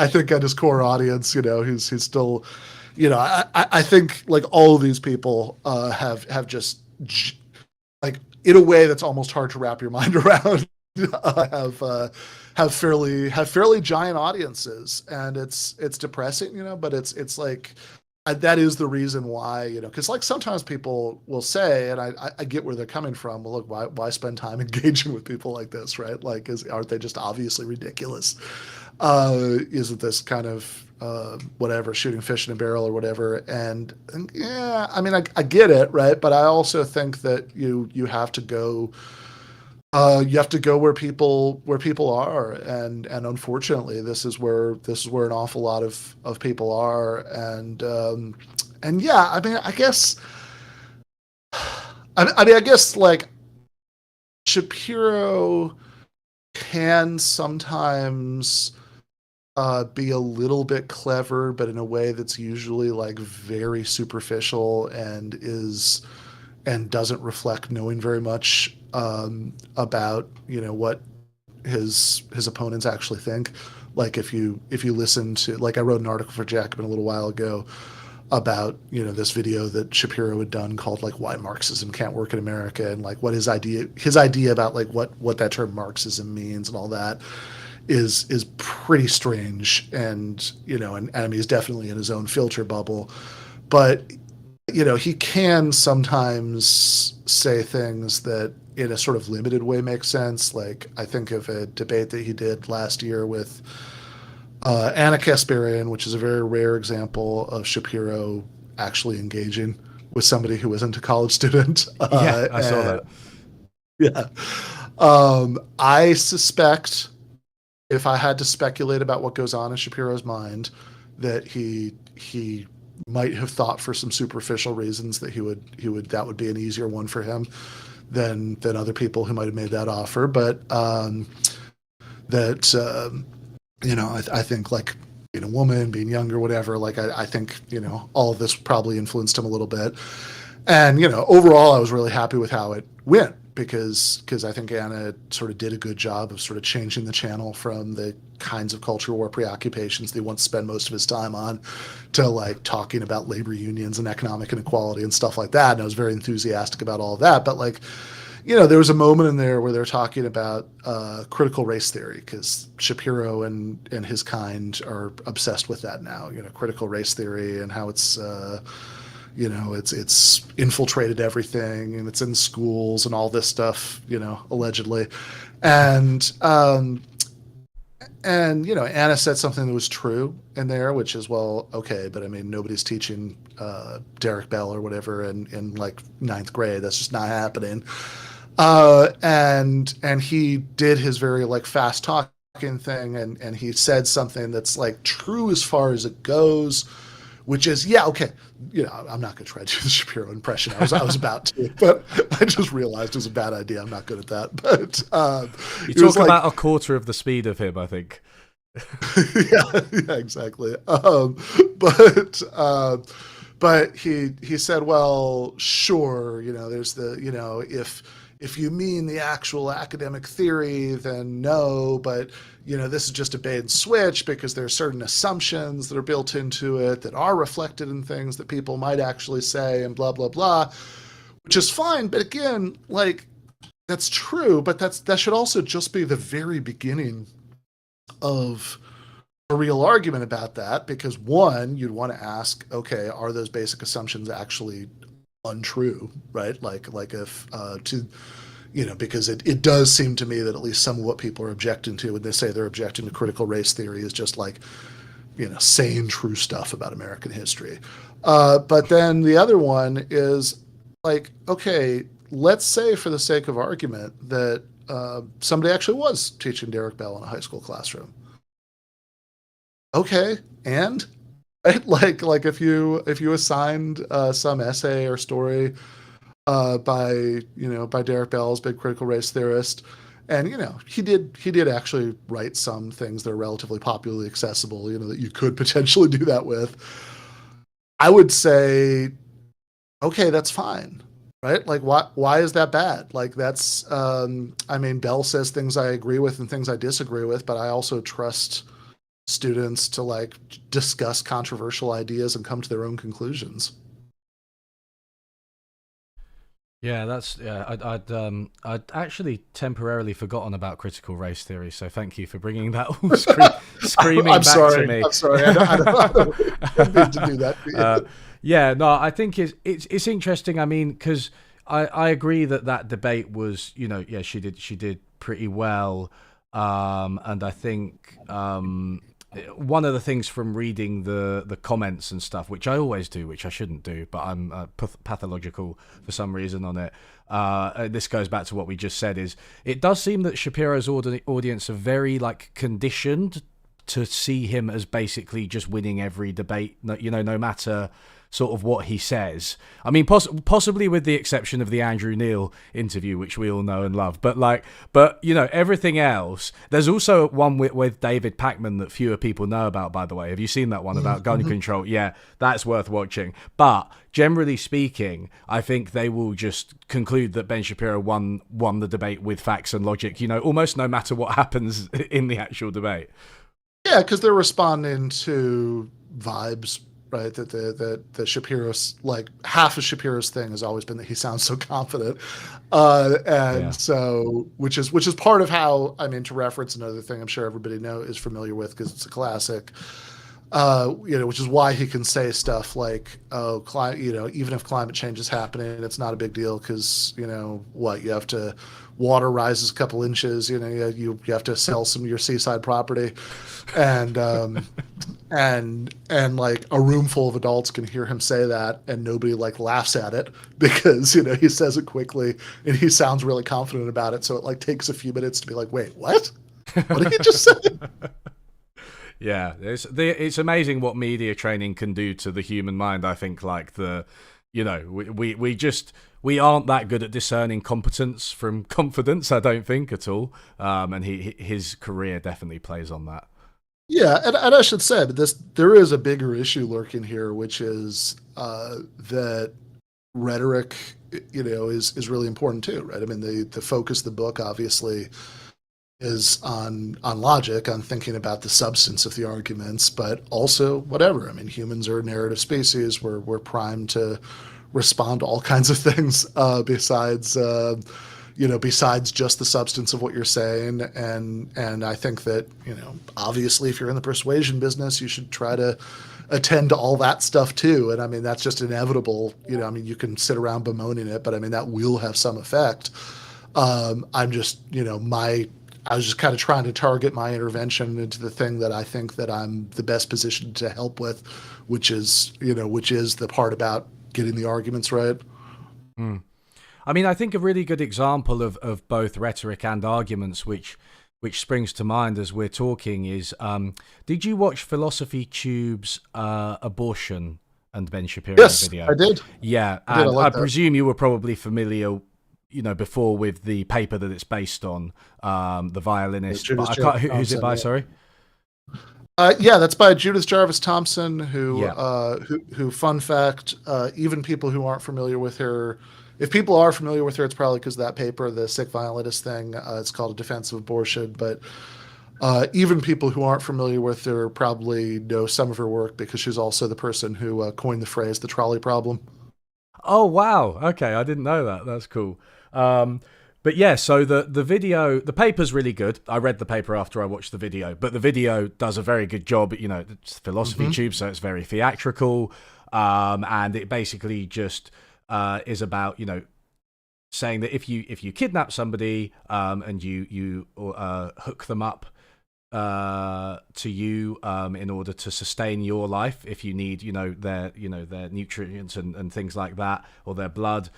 think at his core audience, you know, he's still, you know, I think like all of these people have just like, in a way that's almost hard to wrap your mind around, have fairly giant audiences, and it's depressing, you know, but it's like, that is the reason why, you know, because like sometimes people will say, and I get where they're coming from. Well, look, why spend time engaging with people like this, right? Like, aren't they just obviously ridiculous? Isn't this kind of whatever, shooting fish in a barrel or whatever? And yeah, I mean, I get it, right? But I also think that you have to go. You have to go where people are, and unfortunately, this is where an awful lot of people are, and yeah, I mean, I guess, I guess like Shapiro can sometimes be a little bit clever, but in a way that's usually like very superficial and doesn't reflect knowing very much about, you know, what his opponents actually think. Like, if you listen to, like, I wrote an article for Jacobin a little while ago about, you know, this video that Shapiro had done called like "Why Marxism Can't Work in America," and like what his idea about like what that term Marxism means and all that is pretty strange. And, you know, and I mean, he's definitely in his own filter bubble, but, you know, he can sometimes say things that in a sort of limited way make sense. Like, I think of a debate that he did last year with Anna Kasparian, which is a very rare example of Shapiro actually engaging with somebody who isn't a college student. Yeah, I saw that. Yeah. I suspect, if I had to speculate about what goes on in Shapiro's mind, that he might have thought for some superficial reasons that that would be an easier one for him than other people who might have made that offer. But that I think like being a woman, being younger, whatever. Like I think all of this probably influenced him a little bit. And overall, I was really happy with how it went because I think Anna sort of did a good job of sort of changing the channel from the kinds of culture war preoccupations they once spent most of his time on to like talking about labor unions and economic inequality and stuff like that. And I was very enthusiastic about all of that. But like, there was a moment in there where they're talking about critical race theory because Shapiro and his kind are obsessed with that now. Critical race theory and how it's it's infiltrated everything and it's in schools and all this stuff, allegedly. And Anna said something that was true in there, which is, well, okay, but I mean, nobody's teaching Derek Bell or whatever in like ninth grade. That's just not happening. And he did his very like fast talking thing, and he said something that's like true as far as it goes, which is, yeah, okay, I'm not going to try to do the Shapiro impression. I was about to, but I just realized it was a bad idea. I'm not good at that. But you talk about a quarter of the speed of him, I think. yeah, exactly. But he said, well, sure, there's the, if you mean the actual academic theory, then no, but this is just a bait and switch because there are certain assumptions that are built into it that are reflected in things that people might actually say and blah, blah, blah, which is fine. But again, like, that's true, but that should also just be the very beginning of a real argument about that, because one, you'd want to ask, okay, are those basic assumptions actually untrue, right? Like if because it does seem to me that at least some of what people are objecting to when they say they're objecting to critical race theory is just like saying true stuff about American history. But then the other one is like, okay, let's say for the sake of argument that somebody actually was teaching Derek Bell in a high school classroom. Okay, and right? Like if you assigned some essay or story by Derek Bell's big critical race theorist, and he did actually write some things that are relatively popularly accessible, that you could potentially do that with. I would say, okay, that's fine, right? Like why is that bad? Like that's I mean, Bell says things I agree with and things I disagree with, but I also trust students to like discuss controversial ideas and come to their own conclusions. Yeah, I'd actually temporarily forgotten about critical race theory, so thank you for bringing that all screaming I'm back sorry, to me. I'm sorry. I don't mean to do that to you. Yeah, no, I think it's interesting. I mean, because I agree that debate was, yeah, she did pretty well, and I think one of the things from reading the comments and stuff, which I always do, which I shouldn't do, but I'm pathological for some reason on it. This goes back to what we just said, is it does seem that Shapiro's audience are very like conditioned to see him as basically just winning every debate, no matter sort of what he says. I mean, possibly with the exception of the Andrew Neil interview, which we all know and love. But everything else. There's also one with David Pakman that fewer people know about, by the way. Have you seen that one about gun control? Yeah, that's worth watching. But generally speaking, I think they will just conclude that Ben Shapiro won the debate with facts and logic, almost no matter what happens in the actual debate. Yeah, because they're responding to vibes, right? That the Shapiro's, like, half of Shapiro's thing has always been that he sounds so confident, so which is part of how, I mean, to reference another thing I'm sure everybody is familiar with because it's a classic. Which is why he can say stuff like, "Oh, even if climate change is happening, it's not a big deal because you have to water rises a couple inches, you have to sell some of your seaside property," and like a room full of adults can hear him say that, and nobody like laughs at it because he says it quickly and he sounds really confident about it. So it like takes a few minutes to be like, "Wait, what? What did he just say?" Yeah, it's amazing what media training can do to the human mind. I think like the We aren't that good at discerning competence from confidence, I don't think at all. And his career definitely plays on that. Yeah, and I should say that there is a bigger issue lurking here, which is that rhetoric, is really important too, right? I mean, the focus of the book obviously is on logic, on thinking about the substance of the arguments, but also whatever. I mean, humans are a narrative species. We're primed to respond to all kinds of things besides just the substance of what you're saying. And I think that, obviously, if you're in the persuasion business, you should try to attend to all that stuff too. And I mean, that's just inevitable. I mean, you can sit around bemoaning it, but I mean, that will have some effect. I'm just, I was just kind of trying to target my intervention into the thing that I think that I'm the best positioned to help with, which is the part about getting the arguments right. Mm. I mean, I think a really good example of both rhetoric and arguments, which springs to mind as we're talking, is did you watch Philosophy Tube's Abortion and Ben Shapiro video? Yes, I did. Yeah, I did. and I like I that. presume you were probably familiar, before with the paper that it's based on, the violinist. But I can't, who's it by? Yeah. Sorry. Yeah, that's by Judith Jarvis Thompson, who, Yeah. fun fact, even people who aren't familiar with her, if people are familiar with her, it's probably because of that paper, the sick violinist thing. It's called A Defense of Abortion. But even people who aren't familiar with her probably know some of her work because she's also the person who coined the phrase "the trolley problem." Oh, wow. Okay, I didn't know that. That's cool. But yeah, so the paper's really good. I read the paper after I watched the video, but the video does a very good job. It's Philosophy Tube, so it's very theatrical, and it basically just is about saying that if you kidnap somebody and you hook them up to you in order to sustain your life, if you need their nutrients and things like that, or their blood,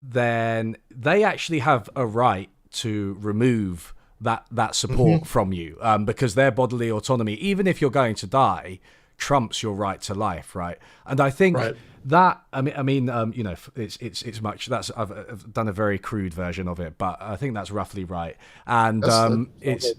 then they actually have a right to remove that support from you, because their bodily autonomy, even if you're going to die, trumps your right to life, right? And I think that it's much, that's I've done a very crude version of it, but I think that's roughly right. And it's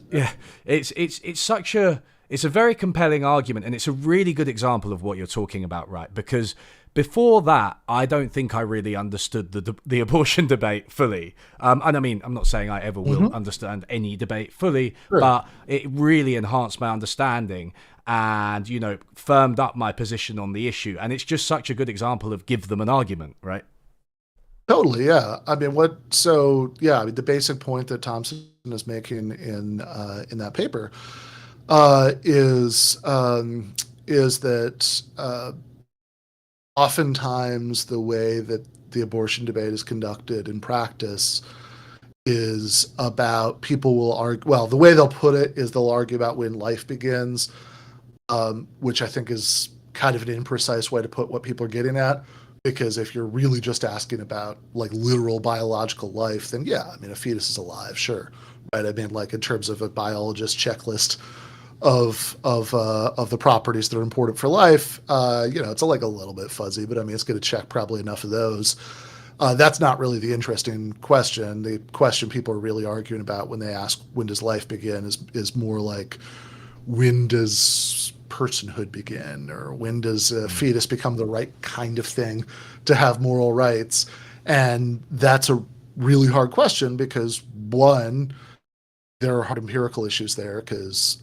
a very compelling argument, and it's a really good example of what you're talking about, right? Because before that, I don't think I really understood the abortion debate fully. And I mean, I'm not saying I ever will understand any debate fully, but it really enhanced my understanding and, firmed up my position on the issue. And it's just such a good example of give them an argument, right? Totally, yeah. I mean, the basic point that Thompson is making in that paper is that oftentimes the way that the abortion debate is conducted in practice is about people will argue. Well, the way they'll put it is they'll argue about when life begins, which I think is kind of an imprecise way to put what people are getting at. Because if you're really just asking about like literal biological life, then yeah, I mean, a fetus is alive, sure, right? I mean, like in terms of a biologist checklist of the properties that are important for life, it's like a little bit fuzzy, but I mean, it's going to check probably enough of those. That's not really the interesting question. The question people are really arguing about when they ask when does life begin is more like when does personhood begin, or when does a fetus become the right kind of thing to have moral rights? And that's a really hard question because one, there are hard empirical issues there because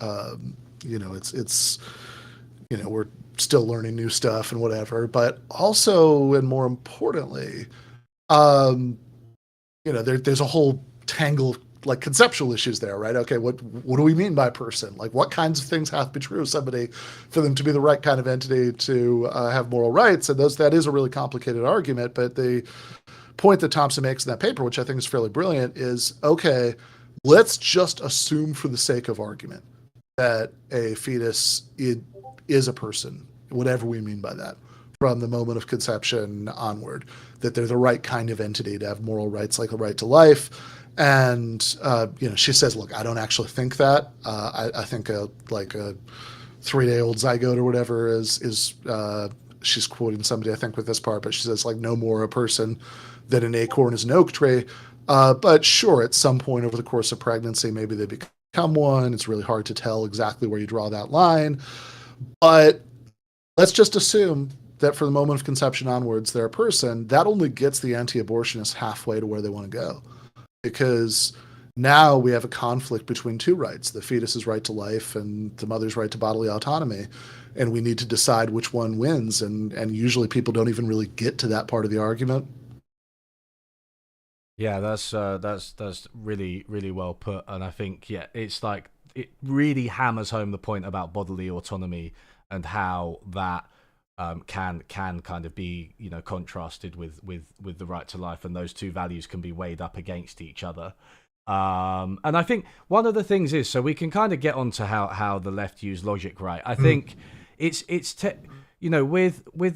it's we're still learning new stuff and whatever, but also and more importantly, there's a whole tangle of like conceptual issues there, right? Okay, what do we mean by person? Like, what kinds of things have to be true of somebody for them to be the right kind of entity to have moral rights? And that is a really complicated argument. But the point that Thompson makes in that paper, which I think is fairly brilliant, is okay, let's just assume for the sake of argument that a fetus is a person, whatever we mean by that, from the moment of conception onward, that they're the right kind of entity to have moral rights, like the right to life. And she says, look, I don't actually think that. I think a 3-day-old zygote or whatever she's quoting somebody, I think, with this part, but she says, like, no more a person than an acorn is an oak tree. But sure, at some point over the course of pregnancy, maybe they become one. It's really hard to tell exactly where you draw that line. But let's just assume that for the moment of conception onwards, they're a person. That only gets the anti-abortionists halfway to where they want to go. Because now we have a conflict between two rights, the fetus's right to life and the mother's right to bodily autonomy. And we need to decide which one wins. And usually people don't even really get to that part of the argument. Yeah, that's really really well put, and I think it's like it really hammers home the point about bodily autonomy and how that can kind of be contrasted with the right to life, and those two values can be weighed up against each other. And I think one of the things is, so we can kind of get onto how the left use logic, right? I think with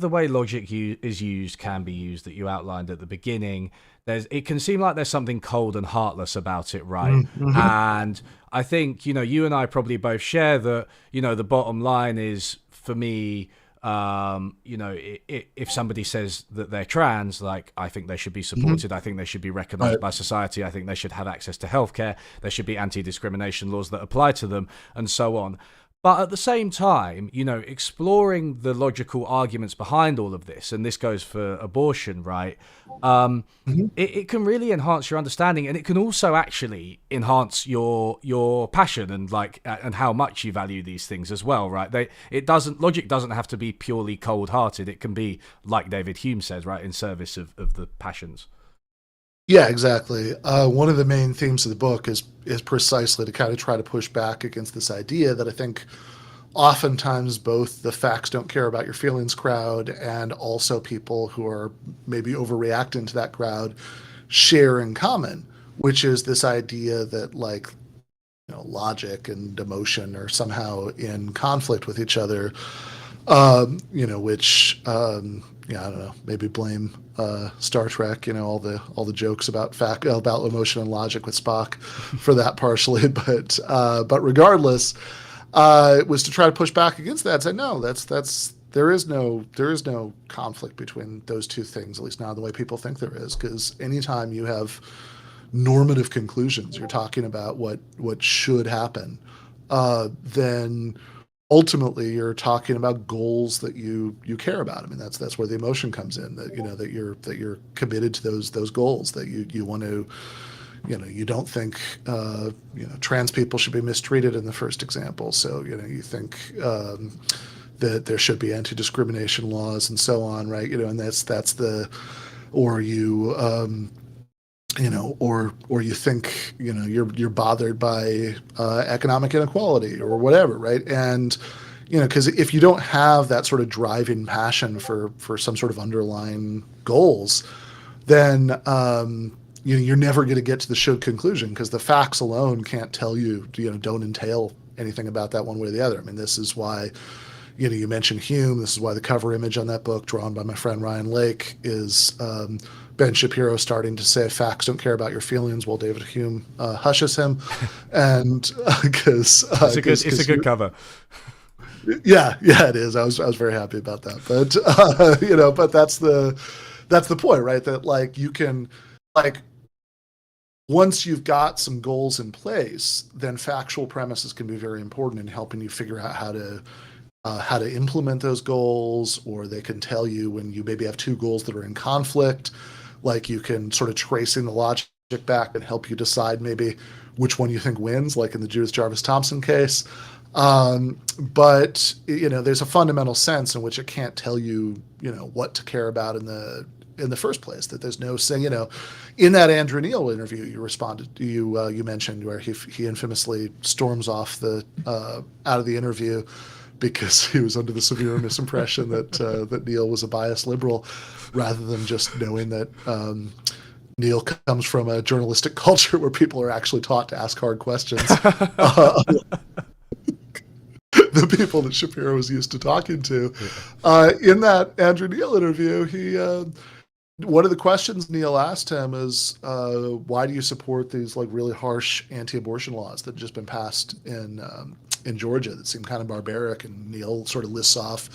the way logic is used, can be used, that you outlined at the beginning, it can seem like there's something cold and heartless about it, right? Mm-hmm. And I think you and I probably both share that the bottom line is, for me, if somebody says that they're trans, like, I think they should be supported. Mm-hmm. I think they should be recognized by society. I think they should have access to healthcare. There should be anti-discrimination laws that apply to them, and so on. But at the same time, exploring the logical arguments behind all of this, and this goes for abortion, right? Mm-hmm. It can really enhance your understanding, and it can also actually enhance your passion and how much you value these things as well, right? Logic doesn't have to be purely cold-hearted. It can be, like David Hume says, right, in service of the passions. Yeah, exactly. One of the main themes of the book is precisely to kind of try to push back against this idea that I think oftentimes both the facts don't care about your feelings crowd and also people who are maybe overreacting to that crowd share in common, which is this idea that, like, logic and emotion are somehow in conflict with each other. Which I don't know, maybe blame Star Trek, all the jokes about emotion and logic with Spock for that partially, but regardless, it was to try to push back against that and say, no, there is no conflict between those two things, at least not the way people think there is, because anytime you have normative conclusions, you're talking about what should happen, then ultimately you're talking about goals that you care about. I mean, that's where the emotion comes in, that you're committed to those goals, that you want to, you don't think trans people should be mistreated in the first example, so you think that there should be anti-discrimination laws and so on, right? And that's the, or you or you think you're bothered by economic inequality or whatever, right? And because if you don't have that sort of driving passion for some sort of underlying goals, then you're never going to get to the should conclusion, because the facts alone can't tell you, don't entail anything about that one way or the other. I mean, this is why you mentioned Hume. This is why the cover image on that book, drawn by my friend Ryan Lake, is Ben Shapiro starting to say facts don't care about your feelings while David Hume hushes him, and because it's a good cover. Yeah, it is. I was very happy about that, but but that's the point, right? That, like, you can, like, once you've got some goals in place, then factual premises can be very important in helping you figure out how to implement those goals, or they can tell you when you maybe have two goals that are in conflict. Like, you can sort of tracing the logic back and help you decide maybe which one you think wins, like in the Judith Jarvis Thompson case. But there's a fundamental sense in which it can't tell you, what to care about in the first place. That there's no saying, in that Andrew Neil interview you mentioned, where he infamously storms off out of the interview because he was under the severe misimpression that Neil was a biased liberal, rather than just knowing that Neil comes from a journalistic culture where people are actually taught to ask hard questions. The people that Shapiro was used to talking to. In that Andrew Neil interview, one of the questions Neil asked him is, why do you support these, like, really harsh anti-abortion laws that have just been passed in Georgia that seem kind of barbaric? And Neil sort of lists off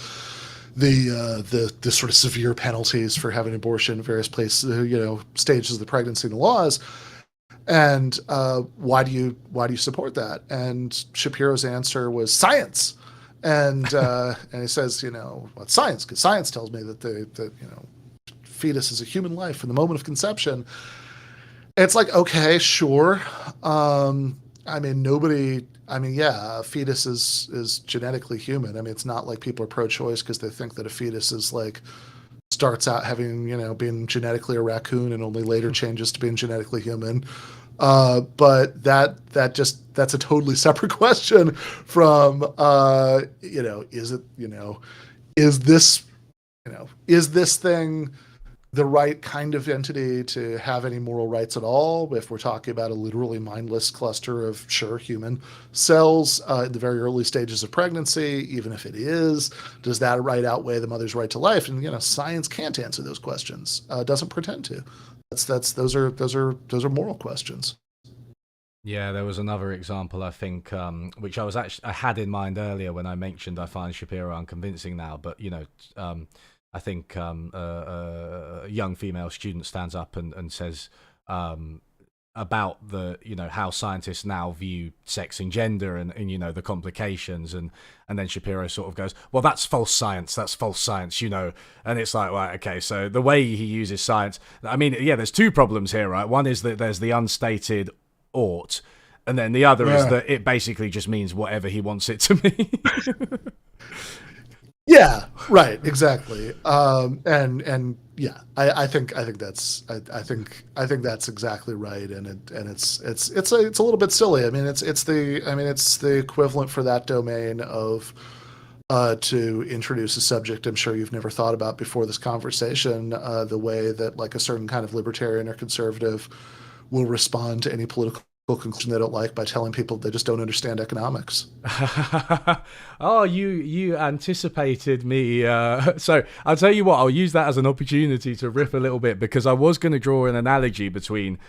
the sort of severe penalties for having abortion in various places, stages of the pregnancy and the laws. And why do you support that? And Shapiro's answer was science. And he says, what's science? Because science tells me that the fetus is a human life from the moment of conception. It's like, okay, sure. I mean, nobody. I mean, yeah, a fetus is genetically human. I mean, it's not like people are pro-choice because they think that a fetus is like starts out having being genetically a raccoon and only later changes to being genetically human. But that's a totally separate question from is this is this thing the right kind of entity to have any moral rights at all? If we're talking about a literally mindless cluster of human cells in the very early stages of pregnancy, even if it is, does that right outweigh the mother's right to life? And science can't answer those questions. Doesn't pretend to. Those are moral questions. Yeah, there was another example, I think, which I had in mind earlier when I mentioned I find Shapiro unconvincing now. But I think a young female student stands up and says about how scientists now view sex and gender and the complications, and then Shapiro sort of goes, well, that's false science, and it's like, right, okay, so the way he uses science, I mean, yeah, there's two problems here, right? One is that there's the unstated ought, and then the other is that it basically just means whatever he wants it to mean. Yeah, right, exactly. And yeah, I think that's exactly right, and it's a little bit silly. I mean, it's the equivalent for that domain of to introduce a subject I'm sure you've never thought about before this conversation, the way that like a certain kind of libertarian or conservative will respond to any political conclusion they don't like by telling people they just don't understand economics. Oh, you anticipated me. So I'll tell you what, I'll use that as an opportunity to riff a little bit, because I was going to draw an analogy between,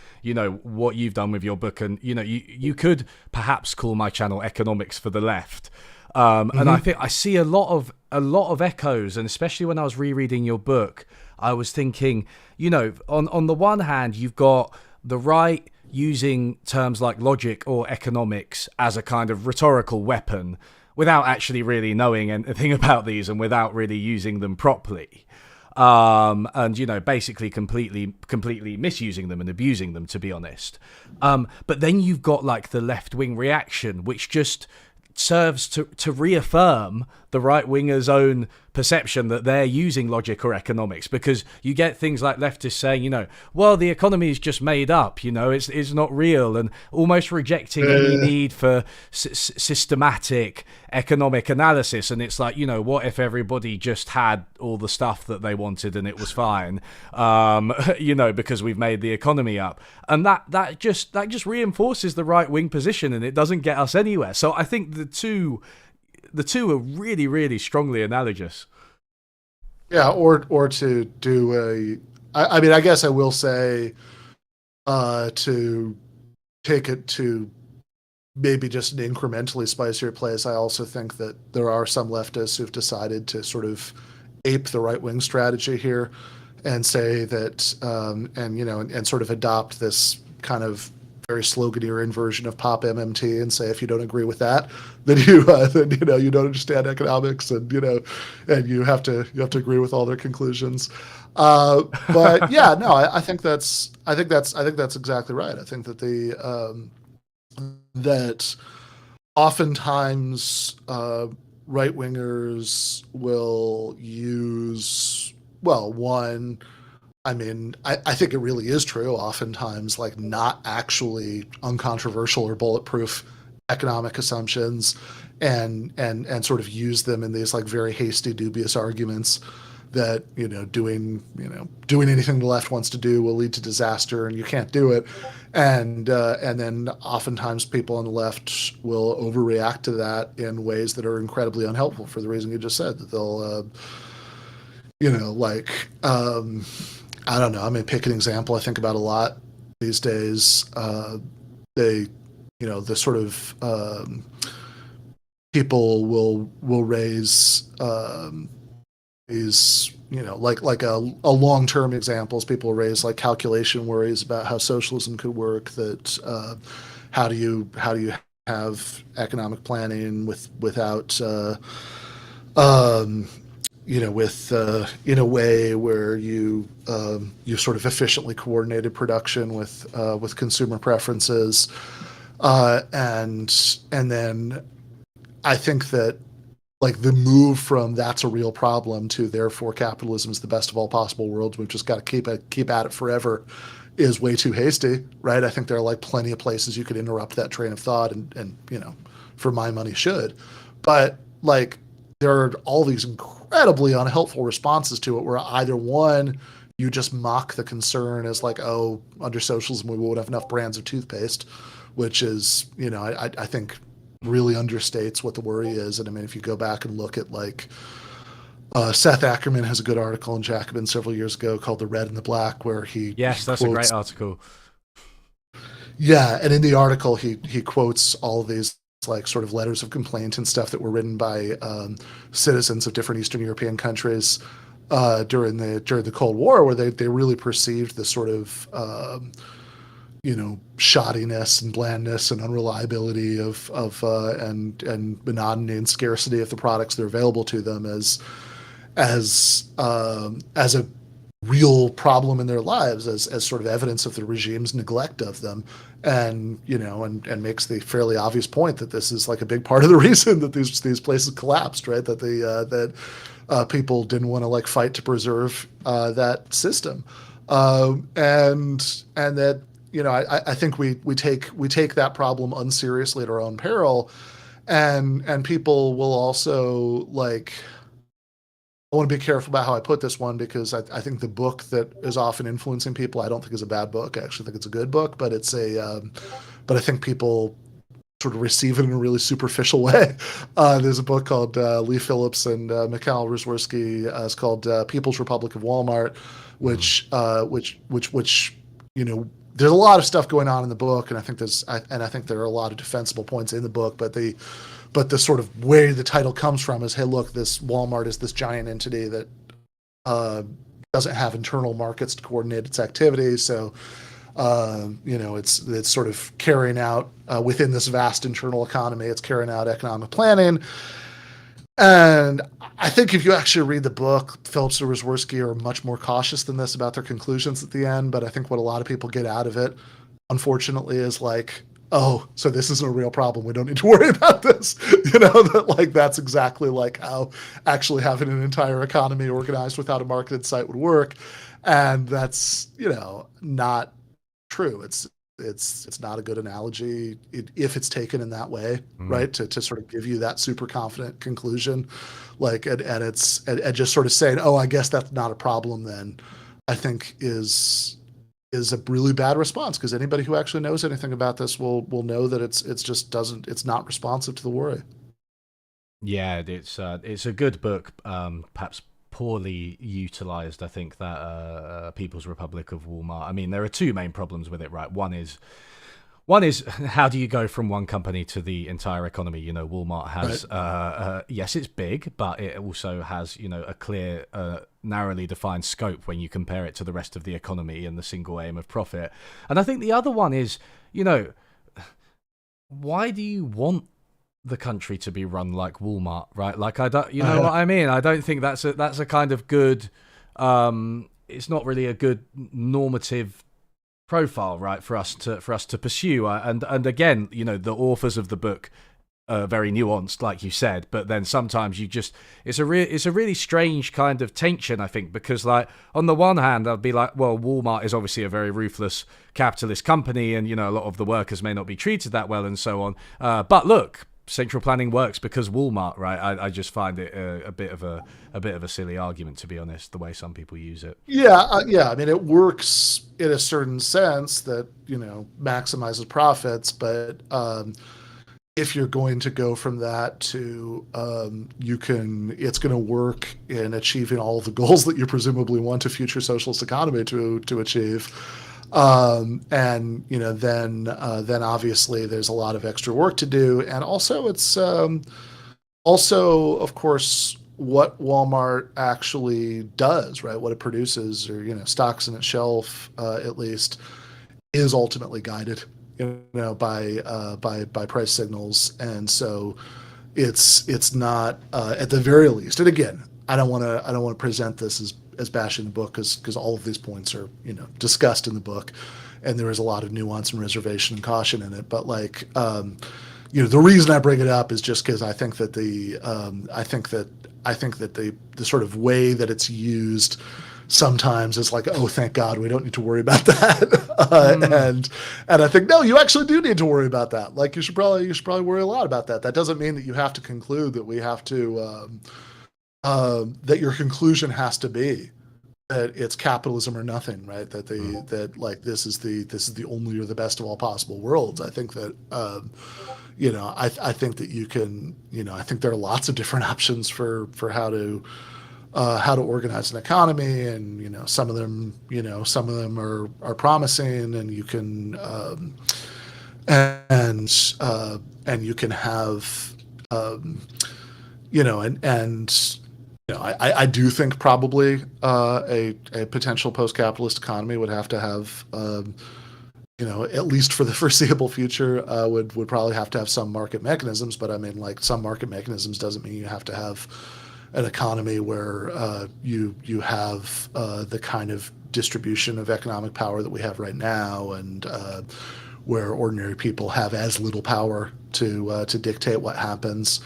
what you've done with your book and, you could perhaps call my channel Economics for the Left. And I think I see a lot of echoes, and especially when I was rereading your book, I was thinking, on the one hand, you've got the right using terms like logic or economics as a kind of rhetorical weapon without actually really knowing anything about these and without really using them properly. And, basically completely misusing them and abusing them, to be honest. But then you've got like the left-wing reaction, which just serves to reaffirm the right-wingers' own perception that they're using logic or economics, because you get things like leftists saying, well, the economy is just made up, it's not real, and almost rejecting any need for systematic economic analysis. And it's like, what if everybody just had all the stuff that they wanted and it was fine, because we've made the economy up. And that just reinforces the right-wing position, and it doesn't get us anywhere. So I think the two are really, really strongly analogous. Yeah, or to do I mean, I guess I will say, to take it to maybe just an incrementally spicier place, I also think that there are some leftists who've decided to sort of ape the right-wing strategy here and say that, and sort of adopt this kind of very sloganeering version of pop MMT and say, if you don't agree with that, then you don't understand economics, and and you have to agree with all their conclusions. But yeah, no, I think that's exactly right. I think that that oftentimes right wingers will use, well, one, I mean, I think it really is true. Oftentimes, like, not actually uncontroversial or bulletproof economic assumptions, and sort of use them in these like very hasty, dubious arguments that doing anything the left wants to do will lead to disaster, and you can't do it. And then oftentimes people on the left will overreact to that in ways that are incredibly unhelpful for the reason you just said. That they'll I don't know. I mean, pick an example I think about a lot these days. The sort of people will raise these, like a long term examples. People raise like calculation worries about how socialism could work. That how do you have economic planning without um, with in a way where you sort of efficiently coordinated production with consumer preferences, and then I think that like the move from that's a real problem to therefore capitalism is the best of all possible worlds, we've just got to keep at it forever, is way too hasty, right? I think there are like plenty of places you could interrupt that train of thought, and for my money should, but like there are all these incredibly unhelpful responses to it, where either one, you just mock the concern as like, oh, under socialism we won't have enough brands of toothpaste, which is, I think really understates what the worry is. And I mean, if you go back and look at like Seth Ackerman has a good article in Jacobin several years ago called "The Red and the Black," where he Yes, that's a great quotes, article. yeah, and in the article he quotes all of these like sort of letters of complaint and stuff that were written by citizens of different Eastern European countries during the Cold War, where they really perceived the sort of shoddiness and blandness and unreliability of and monotony and scarcity of the products that are available to them as a real problem in their lives, as sort of evidence of the regime's neglect of them, and makes the fairly obvious point that this is like a big part of the reason that these places collapsed, right? That people didn't want to like fight to preserve that system, and that I think we take that problem unseriously at our own peril, and people will also like. I want to be careful about how I put this one, because I think the book that is often influencing people, I don't think is a bad book. I actually think it's a good book, but but I think people sort of receive it in a really superficial way. There's a book called Lee Phillips and Mikhail Rozworski. It's called People's Republic of Walmart, which there's a lot of stuff going on in the book, and I think there are a lot of defensible points in the book, but the sort of where the title comes from is, hey, look, this Walmart is this giant entity that doesn't have internal markets to coordinate its activities. So, it's sort of carrying out within this vast internal economy, it's carrying out economic planning. And I think if you actually read the book, Phillips and Rozworski are much more cautious than this about their conclusions at the end. But I think what a lot of people get out of it, unfortunately, is like, oh, so this isn't a real problem. We don't need to worry about this. That like that's exactly like how actually having an entire economy organized without a market in sight would work. And that's, not true. It's not a good analogy if it's taken in that way, right? To sort of give you that super confident conclusion, like and just sort of saying, oh, I guess that's not a problem then, I think is a really bad response, because anybody who actually knows anything about this will know that it's not responsive to the worry. Yeah, it's a good book, perhaps poorly utilized. I think that People's Republic of Walmart. I mean, there are two main problems with it, right? One is how do you go from one company to the entire economy? Walmart has, right. Yes, it's big, but it also has, a clear, narrowly defined scope when you compare it to the rest of the economy and the single aim of profit. And I think the other one is, why do you want the country to be run like Walmart, right? Like, I don't, what I mean? I don't think that's a kind of good, it's not really a good normative profile, right, for us to pursue. And again, the authors of the book are very nuanced, like you said, but then sometimes it's a really strange kind of tension, I think, because like on the one hand I'd be like, well, Walmart is obviously a very ruthless capitalist company, and a lot of the workers may not be treated that well and so on, but look, central planning works because Walmart, right? I just find it a bit of a silly argument, to be honest, the way some people use it. Yeah. I mean, it works in a certain sense that maximizes profits, but if you're going to go from that to it's going to work in achieving all of the goals that you presumably want a future socialist economy to achieve. Then obviously there's a lot of extra work to do, and also it's also, of course, what Walmart actually does, right? What it produces, or stocks in its shelf, at least, is ultimately guided, by price signals, and so it's not, at the very least. And again, I don't want to present this as bashing the book, because all of these points are discussed in the book, and there is a lot of nuance and reservation and caution in it. But like, the reason I bring it up is just because I think that the sort of way that it's used sometimes is like, oh, thank God, we don't need to worry about that. And I think, no, you actually do need to worry about that. Like, you should probably worry a lot about that. That doesn't mean that you have to conclude that we have to that your conclusion has to be that it's capitalism or nothing, right? That like this is the only or the best of all possible worlds. I think that I think that you can, I think there are lots of different options for how to organize an economy, and some of them are promising, and you can and you can have I do think probably a potential post-capitalist economy would have to have at least for the foreseeable future, would probably have to have some market mechanisms. But I mean, like, some market mechanisms doesn't mean you have to have an economy where you have the kind of distribution of economic power that we have right now, and where ordinary people have as little power to dictate what happens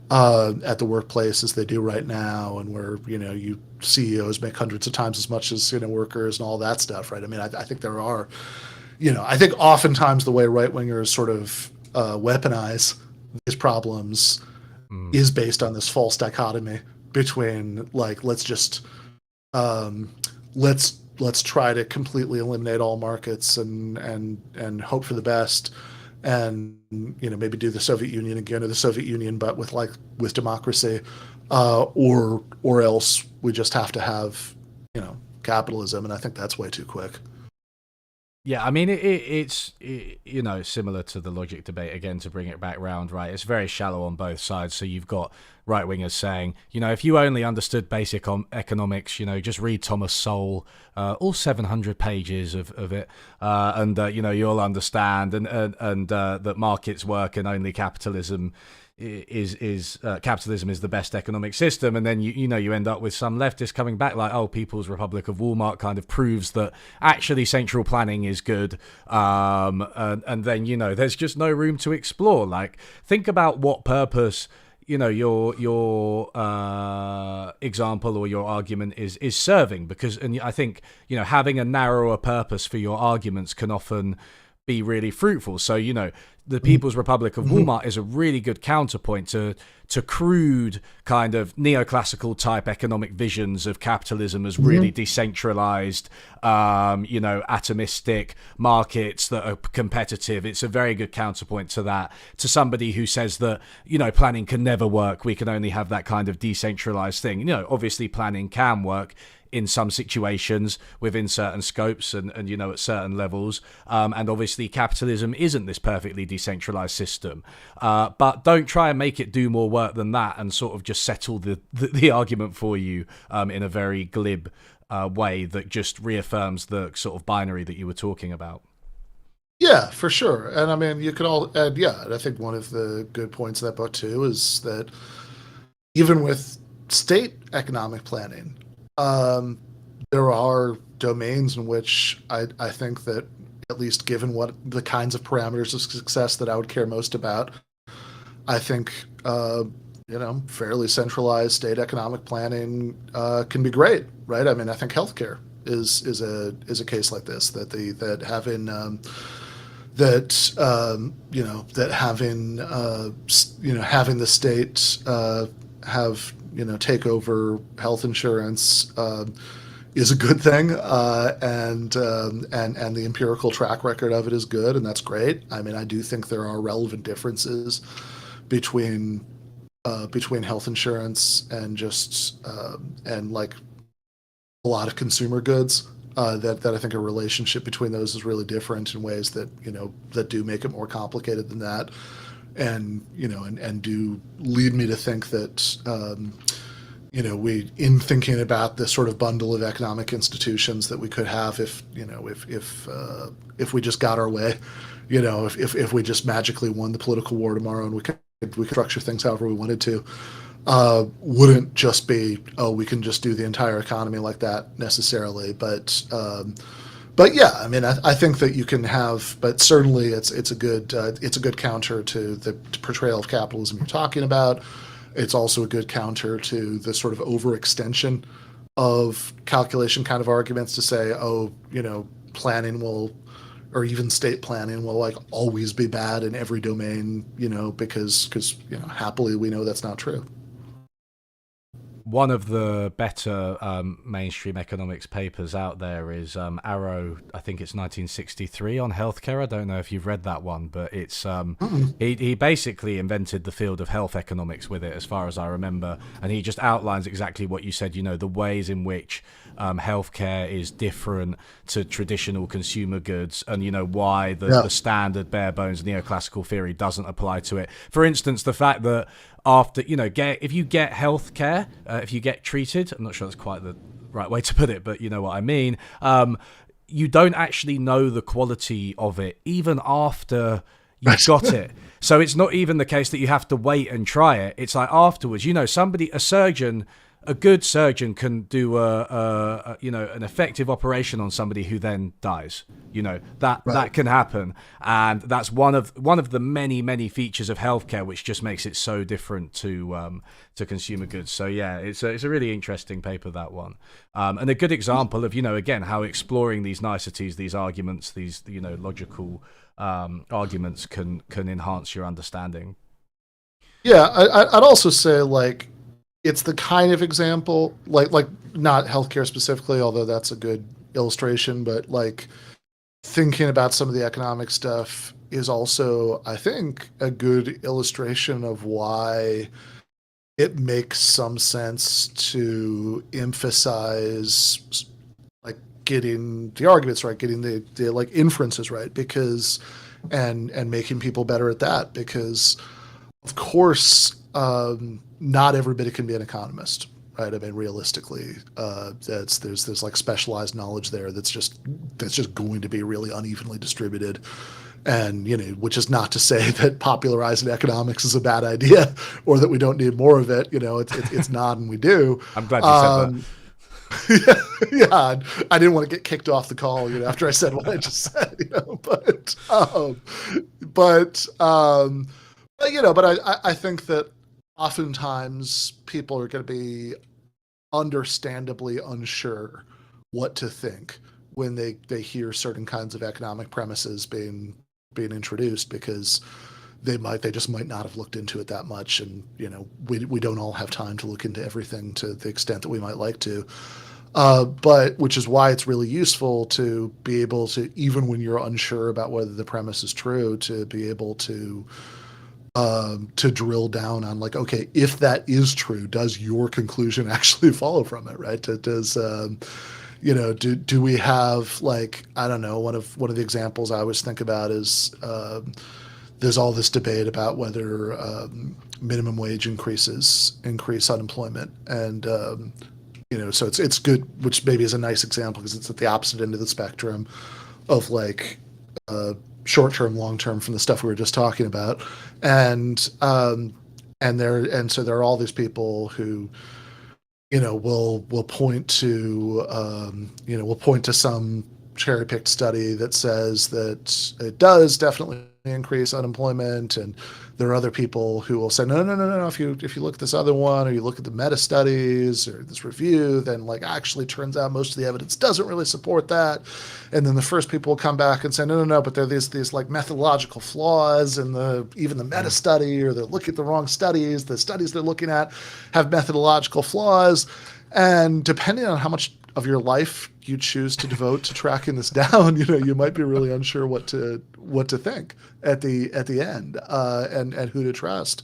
at the workplace as they do right now, and where you CEOs make hundreds of times as much as workers and all that stuff, right? I mean, I think there are, I think oftentimes the way right wingers sort of weaponize these problems is based on this false dichotomy between, like, let's try to completely eliminate all markets and hope for the best, and maybe do the Soviet Union again, or the Soviet Union but with democracy, or else we just have to have capitalism, and I think that's way too quick. Yeah, I mean, it's similar to the logic debate again, to bring it back round, right? It's very shallow on both sides. So you've got right wingers saying, if you only understood basic economics, just read Thomas Sowell, all 700 pages of it, and you'll understand, and that markets work, and only capitalism is capitalism is the best economic system. And then you end up with some leftists coming back like, oh, People's Republic of Walmart kind of proves that actually central planning is good, and then there's just no room to explore. Like, think about what purpose your example or your argument is serving, because, and I think having a narrower purpose for your arguments can often be really fruitful. So the People's Republic of Walmart is a really good counterpoint to crude kind of neoclassical type economic visions of capitalism as really decentralized, atomistic markets that are competitive. It's a very good counterpoint to that, to somebody who says that planning can never work. We can only have that kind of decentralized thing. Obviously planning can work in some situations within certain scopes and at certain levels, and obviously capitalism isn't this perfectly decentralized system, but don't try and make it do more work than that and sort of just settle the argument for you in a very glib way that just reaffirms the sort of binary that you were talking about. Yeah, for sure. And I mean, you could all, and yeah, and I think one of the good points of that book too is that even with state economic planning, there are domains in which I think that, at least given what the kinds of parameters of success that I would care most about, I think fairly centralized state economic planning can be great, right? I mean, I think healthcare is a case like this, that having having the state have take over health insurance is a good thing, and the empirical track record of it is good, and that's great. I mean, I do think there are relevant differences between health insurance and just and like a lot of consumer goods. That I think a relationship between those is really different in ways that that do make it more complicated than that, and and do lead me to think that we in thinking about this sort of bundle of economic institutions that we could have if if we just got our way, if we just magically won the political war tomorrow and we could structure things however we wanted to, wouldn't just be, oh, we can just do the entire economy like that necessarily, but yeah, I mean, I think that you can have, but certainly it's a good counter to the portrayal of capitalism you're talking about. It's also a good counter to the sort of overextension of calculation kind of arguments to say, oh, planning will, or even state planning will like always be bad in every domain, because happily we know that's not true. One of the better mainstream economics papers out there is Arrow. I think it's 1963 on healthcare. I don't know if you've read that one, but it's he basically invented the field of health economics with it, as far as I remember, and he just outlines exactly what you said. The ways in which healthcare is different to traditional consumer goods, and why the standard bare bones neoclassical theory doesn't apply to it. For instance, the fact that after if you get healthcare, if you get treated, I'm not sure that's quite the right way to put it, but you know what I mean. You don't actually know the quality of it even after you've got it. So it's not even the case that you have to wait and try it. It's like afterwards, a good surgeon can do an effective operation on somebody who then dies. That can happen, and that's one of the many features of healthcare, which just makes it so different to consumer goods. So yeah, it's a really interesting paper, that one, and a good example of again how exploring these niceties, these arguments, these logical arguments can enhance your understanding. Yeah, I'd also say like it's the kind of example like not healthcare specifically, although that's a good illustration, but like thinking about some of the economic stuff is also, I think, a good illustration of why it makes some sense to emphasize like getting the arguments right, getting the like inferences right, because and making people better at that, because of course not everybody can be an economist, right? I mean, realistically, there's like specialized knowledge there that's just going to be really unevenly distributed, and which is not to say that popularizing economics is a bad idea or that we don't need more of it. It's not, and we do. I'm glad you said that. Yeah, I didn't want to get kicked off the call, after I said what I just said, but I think that oftentimes people are going to be understandably unsure what to think when they hear certain kinds of economic premises being introduced, because they just might not have looked into it that much, and we don't all have time to look into everything to the extent that we might like to. But which is why it's really useful to be able to, even when you're unsure about whether the premise is true, to be able to drill down on like, okay, if that is true, does your conclusion actually follow from it, right? Does do we have, like, I don't know, one of the examples I always think about is there's all this debate about whether minimum wage increase unemployment, and so it's good, which maybe is a nice example because it's at the opposite end of the spectrum of like short-term, long-term from the stuff we were just talking about, and so there are all these people who will point to some cherry-picked study that says that it does definitely increase unemployment, and there are other people who will say no. If you look at this other one, or you look at the meta studies or this review, then like actually turns out most of the evidence doesn't really support that. And then the first people will come back and say no, but there are these like methodological flaws in even the meta study, or they're looking at the wrong studies. The studies they're looking at have methodological flaws, and depending on how much of your life you choose to devote to tracking this down, you might be really unsure what to think at the end, and who to trust.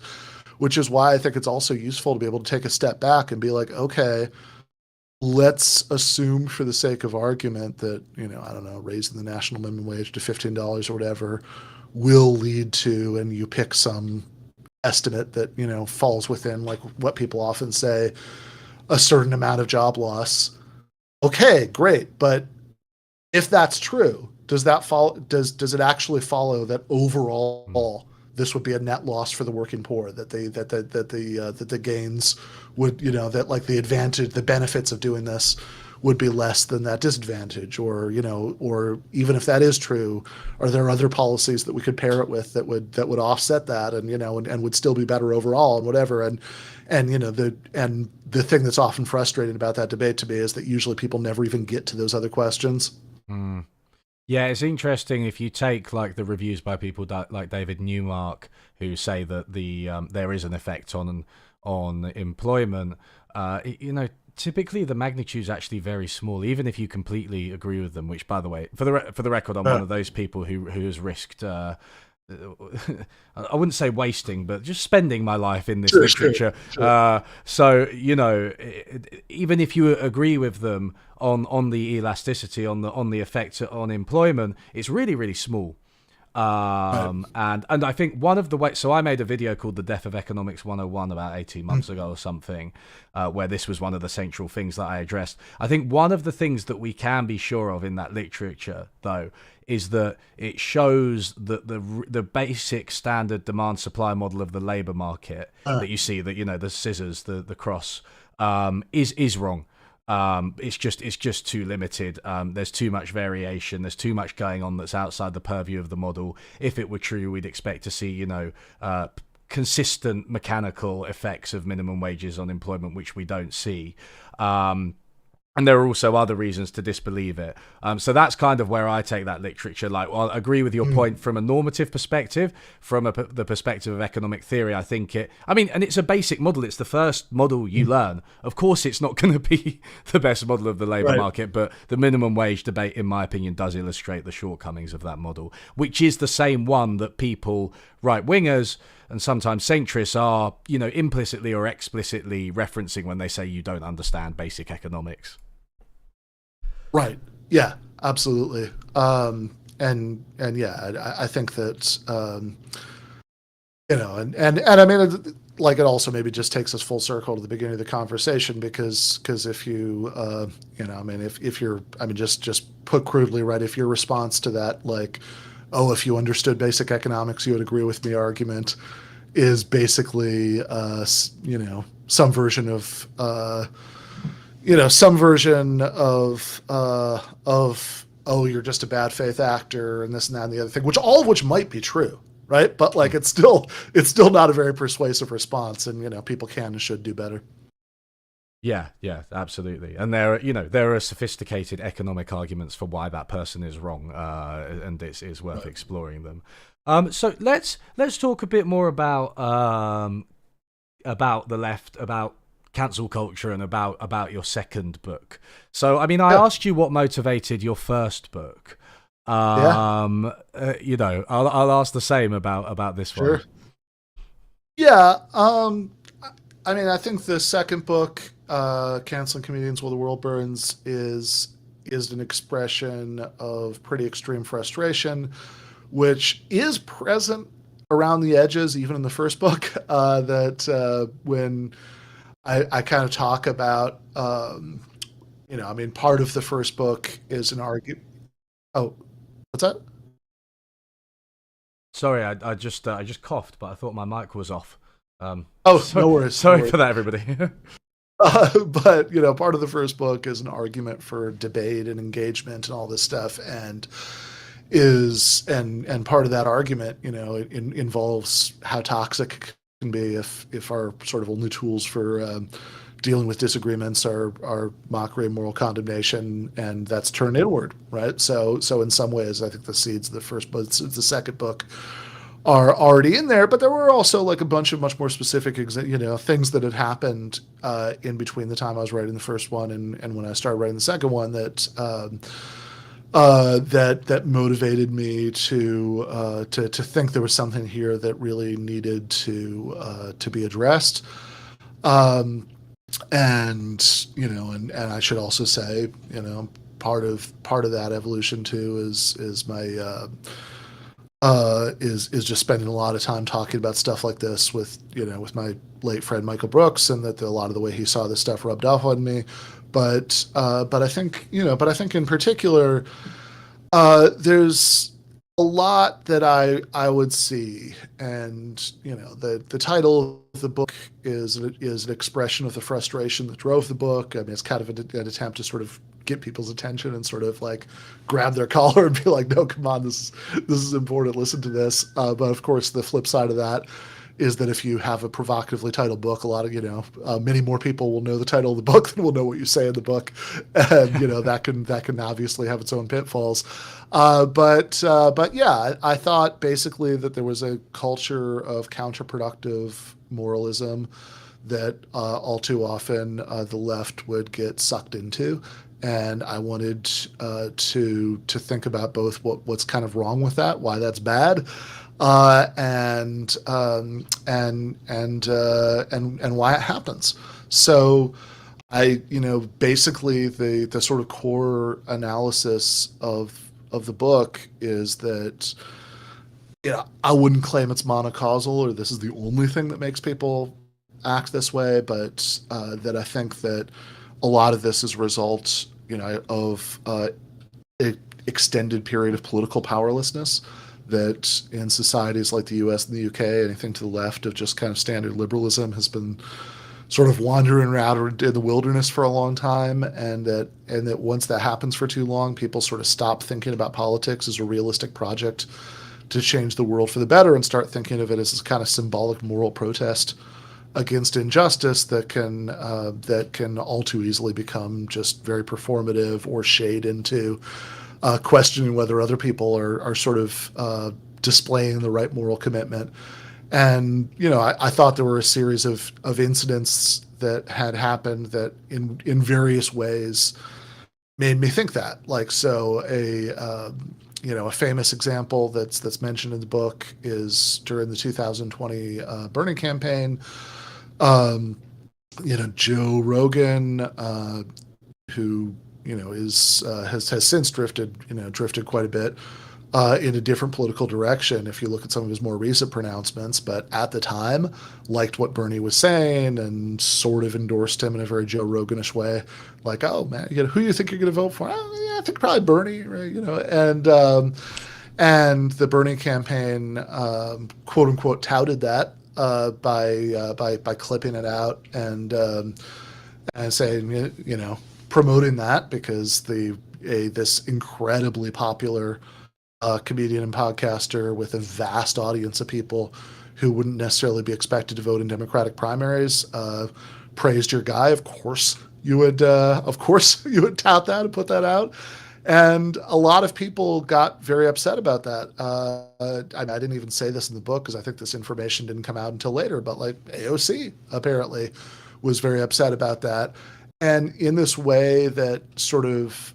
Which is why I think it's also useful to be able to take a step back and be like, okay, let's assume for the sake of argument that, I don't know, raising the national minimum wage to $15 or whatever will lead to, and you pick some estimate that, falls within like what people often say, a certain amount of job loss. Okay, great, but if that's true, does that follow? Does it actually follow that Mm. overall this would be a net loss for the working poor? That the gains would, that like the advantage, the benefits of doing this would be less than that disadvantage, or or even if that is true, are there other policies that we could pair it with that would offset that, and and would still be better overall, and whatever, and the thing that's often frustrating about that debate to me is that usually people never even get to those other questions. Mm. Yeah, it's interesting if you take like the reviews by people like David Newmark, who say that there is an effect on employment. Typically the magnitude is actually very small, even if you completely agree with them. Which, by the way, for the record, I'm one of those people who has risked. I wouldn't say wasting, but just spending my life in this literature. Sure. So even if you agree with them on the elasticity, on the effect on employment, it's really really small. Right. And I think one of the ways, so I made a video called The Death of Economics 101 about 18 months ago or something, where this was one of the central things that I addressed. I think one of the things that we can be sure of in that literature, though, is that it shows that the basic standard demand supply model of the labor market Uh, that you see, that the scissors, the cross, is wrong. It's just too limited. There's too much variation. There's too much going on that's outside the purview of the model. If it were true, we'd expect to see, consistent mechanical effects of minimum wages on employment, which we don't see. And there are also other reasons to disbelieve it. So that's kind of where I take that literature. Like, well, I agree with your point from a normative perspective, from the perspective of economic theory. I think and it's a basic model. It's the first model you learn. Of course, it's not going to be the best model of the labor right. market, but the minimum wage debate, in my opinion, does illustrate the shortcomings of that model, which is the same one that people, right-wingers, and sometimes centrists are, implicitly or explicitly referencing when they say you don't understand basic economics. Right. Yeah, absolutely. And yeah, I think that, and I mean, like it also maybe just takes us full circle to the beginning of the conversation, because if you, I mean, if you're, I mean, just put crudely, right, if your response to that, like, oh, if you understood basic economics, you would agree with me argument is basically, some version of, some version of oh, you're just a bad faith actor and this and that and the other thing, which all of which might be true, right? But like it's still not a very persuasive response, and people can and should do better. Yeah, absolutely. And there are sophisticated economic arguments for why that person is wrong, and it's worth Right. exploring them. So let's talk a bit more about the left, about cancel culture, and about your second book. So, I mean, I Yeah. asked you what motivated your first book. Yeah. I'll ask the same about this one. Sure. Yeah. I mean, I think the second book, "Canceling Comedians While the World Burns," is an expression of pretty extreme frustration, which is present around the edges, even in the first book. That when I kind of talk about, I mean, part of the first book is an argument. Oh, what's that? Sorry, I just coughed, but I thought my mic was off. Oh, So, no worries, no sorry worries. for that, everybody. But part of the first book is an argument for debate and engagement and all this stuff, and part of that argument, it involves how toxic it can be if our sort of only tools for dealing with disagreements are mockery and moral condemnation, and that's turned inward, right? So in some ways, I think the seeds of the first book, the second book, are already in there, but there were also like a bunch of much more specific, things that had happened in between the time I was writing the first one and when I started writing the second one, that motivated me to think there was something here that really needed to be addressed. Um, and I should also say, part of that evolution too is my is just spending a lot of time talking about stuff like this with with my late friend Michael Brooks, and that a lot of the way he saw this stuff rubbed off on me. But I think in particular, there's a lot that I would see, and the title of the book is an expression of the frustration that drove the book. I mean, it's kind of an attempt to sort of get people's attention and sort of like grab their collar and be like, no, come on, this is important, listen to this. But of course, the flip side of that is that if you have a provocatively titled book, a lot of many more people will know the title of the book than will know what you say in the book, and that can obviously have its own pitfalls. But yeah, I thought basically that there was a culture of counterproductive moralism that all too often the left would get sucked into, and I wanted to think about both what's kind of wrong with that, why that's bad, and why it happens. So basically the sort of core analysis of the book is that I wouldn't claim it's monocausal or this is the only thing that makes people act this way, but that I think that a lot of this is a result of an extended period of political powerlessness, that in societies like the US and the UK, anything to the left of just kind of standard liberalism has been sort of wandering around in the wilderness for a long time, and that once that happens for too long, people sort of stop thinking about politics as a realistic project to change the world for the better and start thinking of it as this kind of symbolic moral protest against injustice that can all too easily become just very performative or shade into questioning whether other people are sort of displaying the right moral commitment. And I thought there were a series of incidents that had happened that in various ways made me think that. Like, so a famous example that's mentioned in the book is during the 2020 Bernie campaign. Joe Rogan, who has since drifted quite a bit in a different political direction if you look at some of his more recent pronouncements, but at the time liked what Bernie was saying and sort of endorsed him in a very Joe Roganish way, like, oh man, who do you think you're going to vote for? Oh, yeah, I think probably Bernie, right? And the Bernie campaign, quote unquote, touted that by clipping it out and saying, promoting that because this incredibly popular comedian and podcaster with a vast audience of people who wouldn't necessarily be expected to vote in Democratic primaries praised your guy. Of course you would tout that and put that out. And a lot of people got very upset about that. I didn't even say this in the book because I think this information didn't come out until later, but like AOC apparently was very upset about that. And in this way that sort of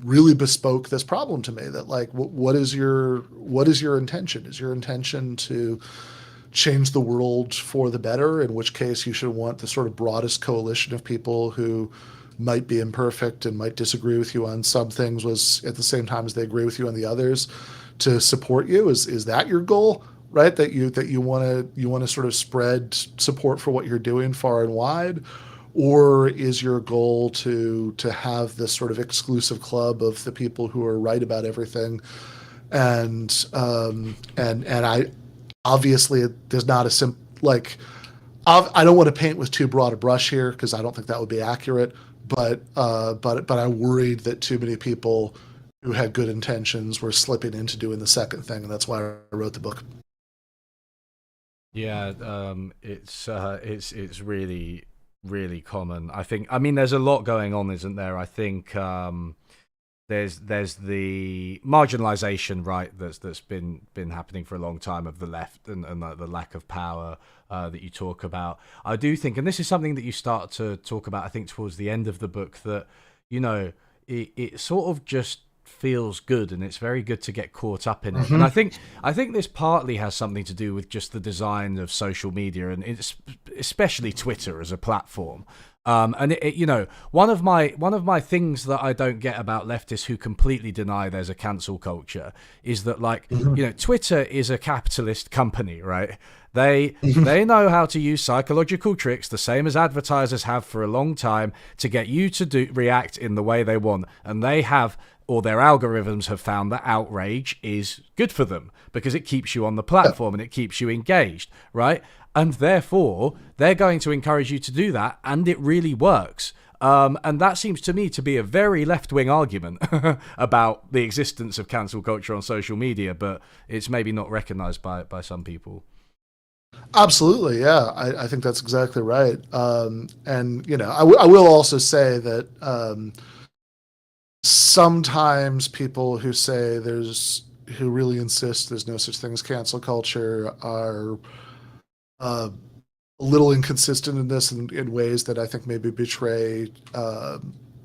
really bespoke this problem to me, that like, what is your intention? Is your intention to change the world for the better, in which case you should want the sort of broadest coalition of people who might be imperfect and might disagree with you on some things, was at the same time as they agree with you on the others, to support you? Is that your goal, right? That you want to sort of spread support for what you're doing far and wide? Or is your goal to have this sort of exclusive club of the people who are right about everything? And I obviously there's not a I don't want to paint with too broad a brush here because I don't think that would be accurate. But I worried that too many people who had good intentions were slipping into doing the second thing, and that's why I wrote the book. Yeah, it's really, really common. I mean, there's a lot going on, isn't there? I think there's the marginalization, right, that's been happening for a long time of the left and the lack of power that you talk about. I do think, and this is something that you start to talk about, I think, towards the end of the book, that it sort of just feels good, and it's very good to get caught up in it. Mm-hmm. And I think this partly has something to do with just the design of social media, and it's especially Twitter as a platform, And one of my things that I don't get about leftists who completely deny there's a cancel culture is that, like, Mhm. Twitter is a capitalist company, right? They Mhm. they know how to use psychological tricks, the same as advertisers have for a long time, to get you to react in the way they want, and they have, or their algorithms have found, that outrage is good for them because it keeps you on the Yeah, platform and it keeps you engaged, right? And therefore, they're going to encourage you to do that, and it really works. And that seems to me to be a very left-wing argument about the existence of cancel culture on social media, but it's maybe not recognized by some people. absolutely. Yeah, I think that's exactly right. And I will also say that sometimes people who really insist there's no such thing as cancel culture are uh, a little inconsistent in this in ways that I think maybe betray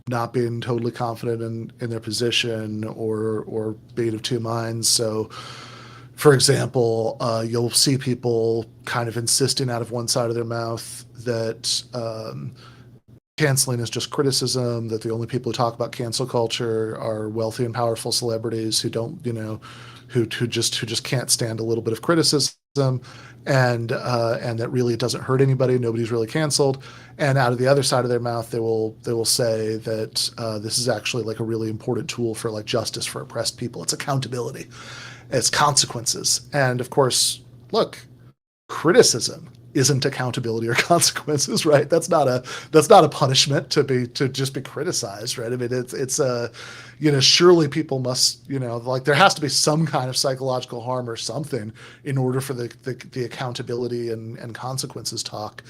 not being totally confident in their position or being of two minds. So, for example, you'll see people kind of insisting out of one side of their mouth that canceling is just criticism, that the only people who talk about cancel culture are wealthy and powerful celebrities who don't, who just can't stand a little bit of criticism, and that really it doesn't hurt anybody, nobody's really canceled. And out of the other side of their mouth, they will say that this is actually like a really important tool for like justice for oppressed people. It's accountability, it's consequences. And of course, look, criticism isn't accountability or consequences, right? That's not a punishment to just be criticized, right? I mean, it's a, surely people must, like there has to be some kind of psychological harm or something in order for the accountability and consequences talk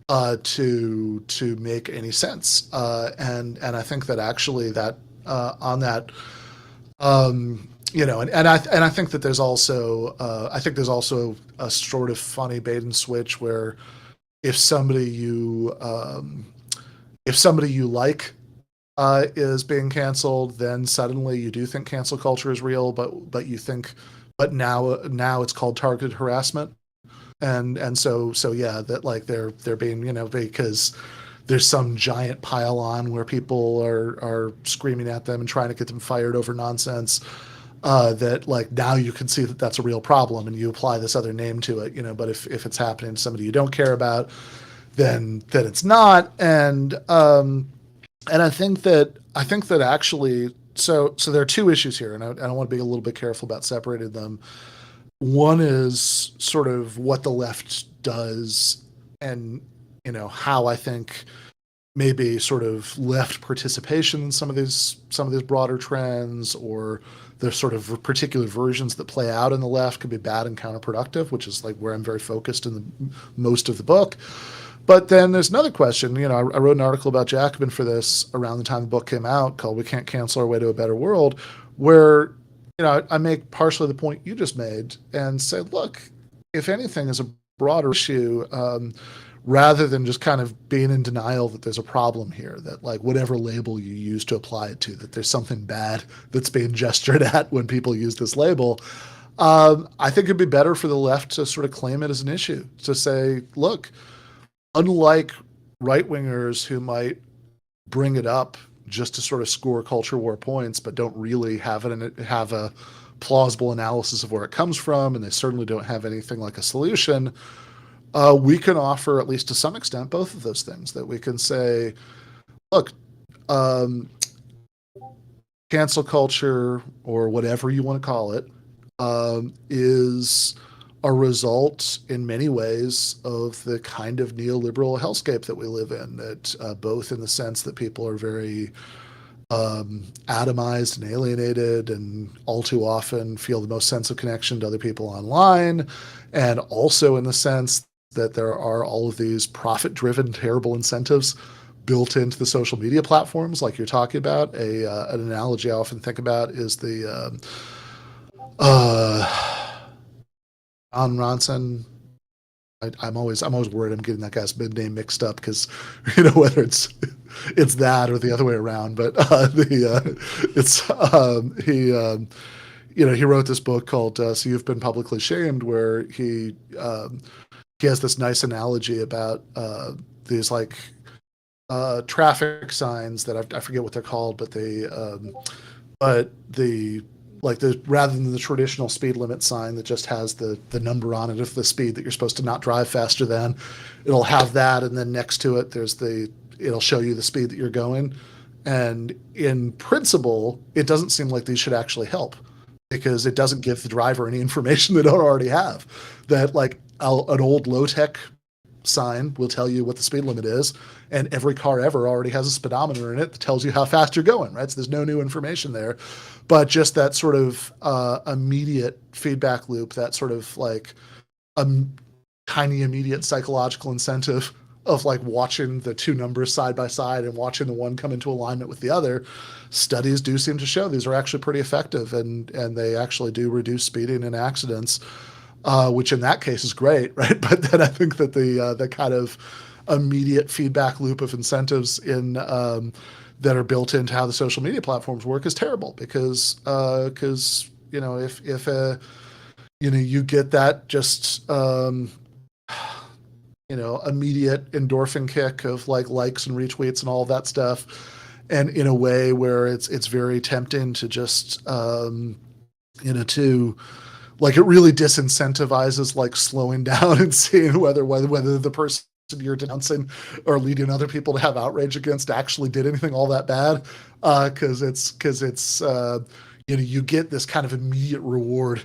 to make any sense. And I think that actually that on that and I think that there's also a sort of funny bait and switch where if somebody you if somebody you like is being canceled, then suddenly you do think cancel culture is real, but now it's called targeted harassment, and so yeah, that like they're being, because there's some giant pile on where people are screaming at them and trying to get them fired over nonsense, that like now you can see that that's a real problem and you apply this other name to it, but if it's happening to somebody you don't care about, then it's not. And I think that actually, so there are two issues here, and I want to be a little bit careful about separating them. One is sort of what the left does, and how I think maybe sort of left participation in some of these broader trends, or the sort of particular versions that play out in the left could be bad and counterproductive, which is like where I'm very focused in most of the book. But then there's another question. I wrote an article about Jacobin for this around the time the book came out, called "We Can't Cancel Our Way to a Better World," where I make partially the point you just made and say, look, if anything is a broader issue, rather than just kind of being in denial that there's a problem here, that like whatever label you use to apply it to, that there's something bad that's being gestured at when people use this label. I think it'd be better for the left to sort of claim it as an issue, to say, look, unlike right wingers who might bring it up just to sort of score culture war points, but don't really have a plausible analysis of where it comes from, and they certainly don't have anything like a solution. We can offer, at least to some extent, both of those things. That we can say, look, um, cancel culture, or whatever you want to call it, is a result in many ways of the kind of neoliberal hellscape that we live in. That both in the sense that people are very atomized and alienated, and all too often feel the most sense of connection to other people online, and also in the sense that there are all of these profit-driven, terrible incentives built into the social media platforms, like you're talking about. An analogy I often think about is the Ron Ronson. I'm always worried I'm getting that guy's mid name mixed up, because whether it's that or the other way around. But the it's he wrote this book called "So You've Been Publicly Shamed," where he has this nice analogy about these like traffic signs that I forget what they're called, but the like the rather than the traditional speed limit sign that just has the number on it of the speed that you're supposed to not drive faster than, it'll have that, and then next to it it'll show you the speed that you're going. And in principle, it doesn't seem like these should actually help because it doesn't give the driver any information they don't already have. That like an old low tech sign will tell you what the speed limit is, and every car ever already has a speedometer in it that tells you how fast you're going, right? So there's no new information there, but just that sort of immediate feedback loop, that sort of like a tiny immediate psychological incentive of like watching the two numbers side by side and watching the one come into alignment with the other. Studies do seem to show these are actually pretty effective, and they actually do reduce speeding and accidents, which in that case is great, right? But then I think that the kind of immediate feedback loop of incentives in that are built into how the social media platforms work is terrible because you know if you know you get that just you know immediate endorphin kick of like likes and retweets and all of that stuff, and in a way where it's very tempting to just you know to like it really disincentivizes like slowing down and seeing whether the person you're denouncing or leading other people to have outrage against actually did anything all that bad, because it's you know you get this kind of immediate reward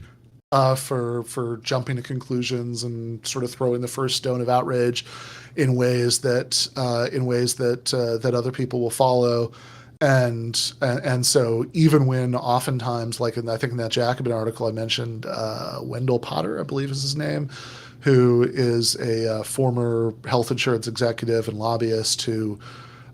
for jumping to conclusions and sort of throwing the first stone of outrage in ways that other people will follow. And so even when oftentimes, like I think in that Jacobin article I mentioned, Wendell Potter, I believe is his name, who is a former health insurance executive and lobbyist who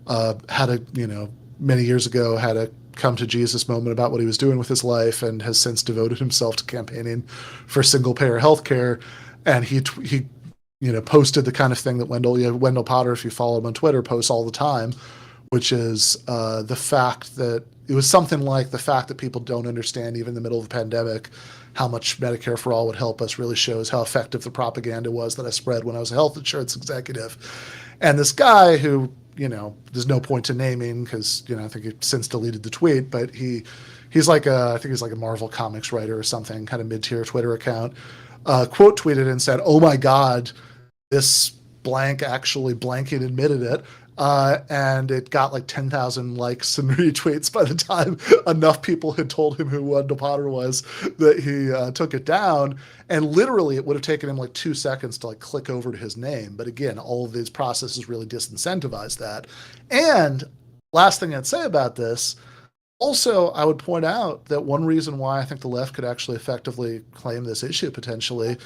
had a, you know, many years ago had a come to Jesus moment about what he was doing with his life and has since devoted himself to campaigning for single payer healthcare. And he you know posted the kind of thing that Wendell Potter, if you follow him on Twitter, posts all the time, which is the fact that it was something like the fact that people don't understand, even in the middle of the pandemic, how much Medicare for All would help us really shows how effective the propaganda was that I spread when I was a health insurance executive. And this guy who, you know, there's no point to naming because, you know, I think he since deleted the tweet, but he's like I think he's like a Marvel Comics writer or something, kind of mid-tier Twitter account, quote tweeted and said, "Oh my God, this blank actually blanking admitted it." And it got like 10,000 likes and retweets by the time enough people had told him who Wendell Potter was that he took it down. And literally, it would have taken him like 2 seconds to like click over to his name. But again, all of these processes really disincentivize that. And last thing I'd say about this, also, I would point out that one reason why I think the left could actually effectively claim this issue potentially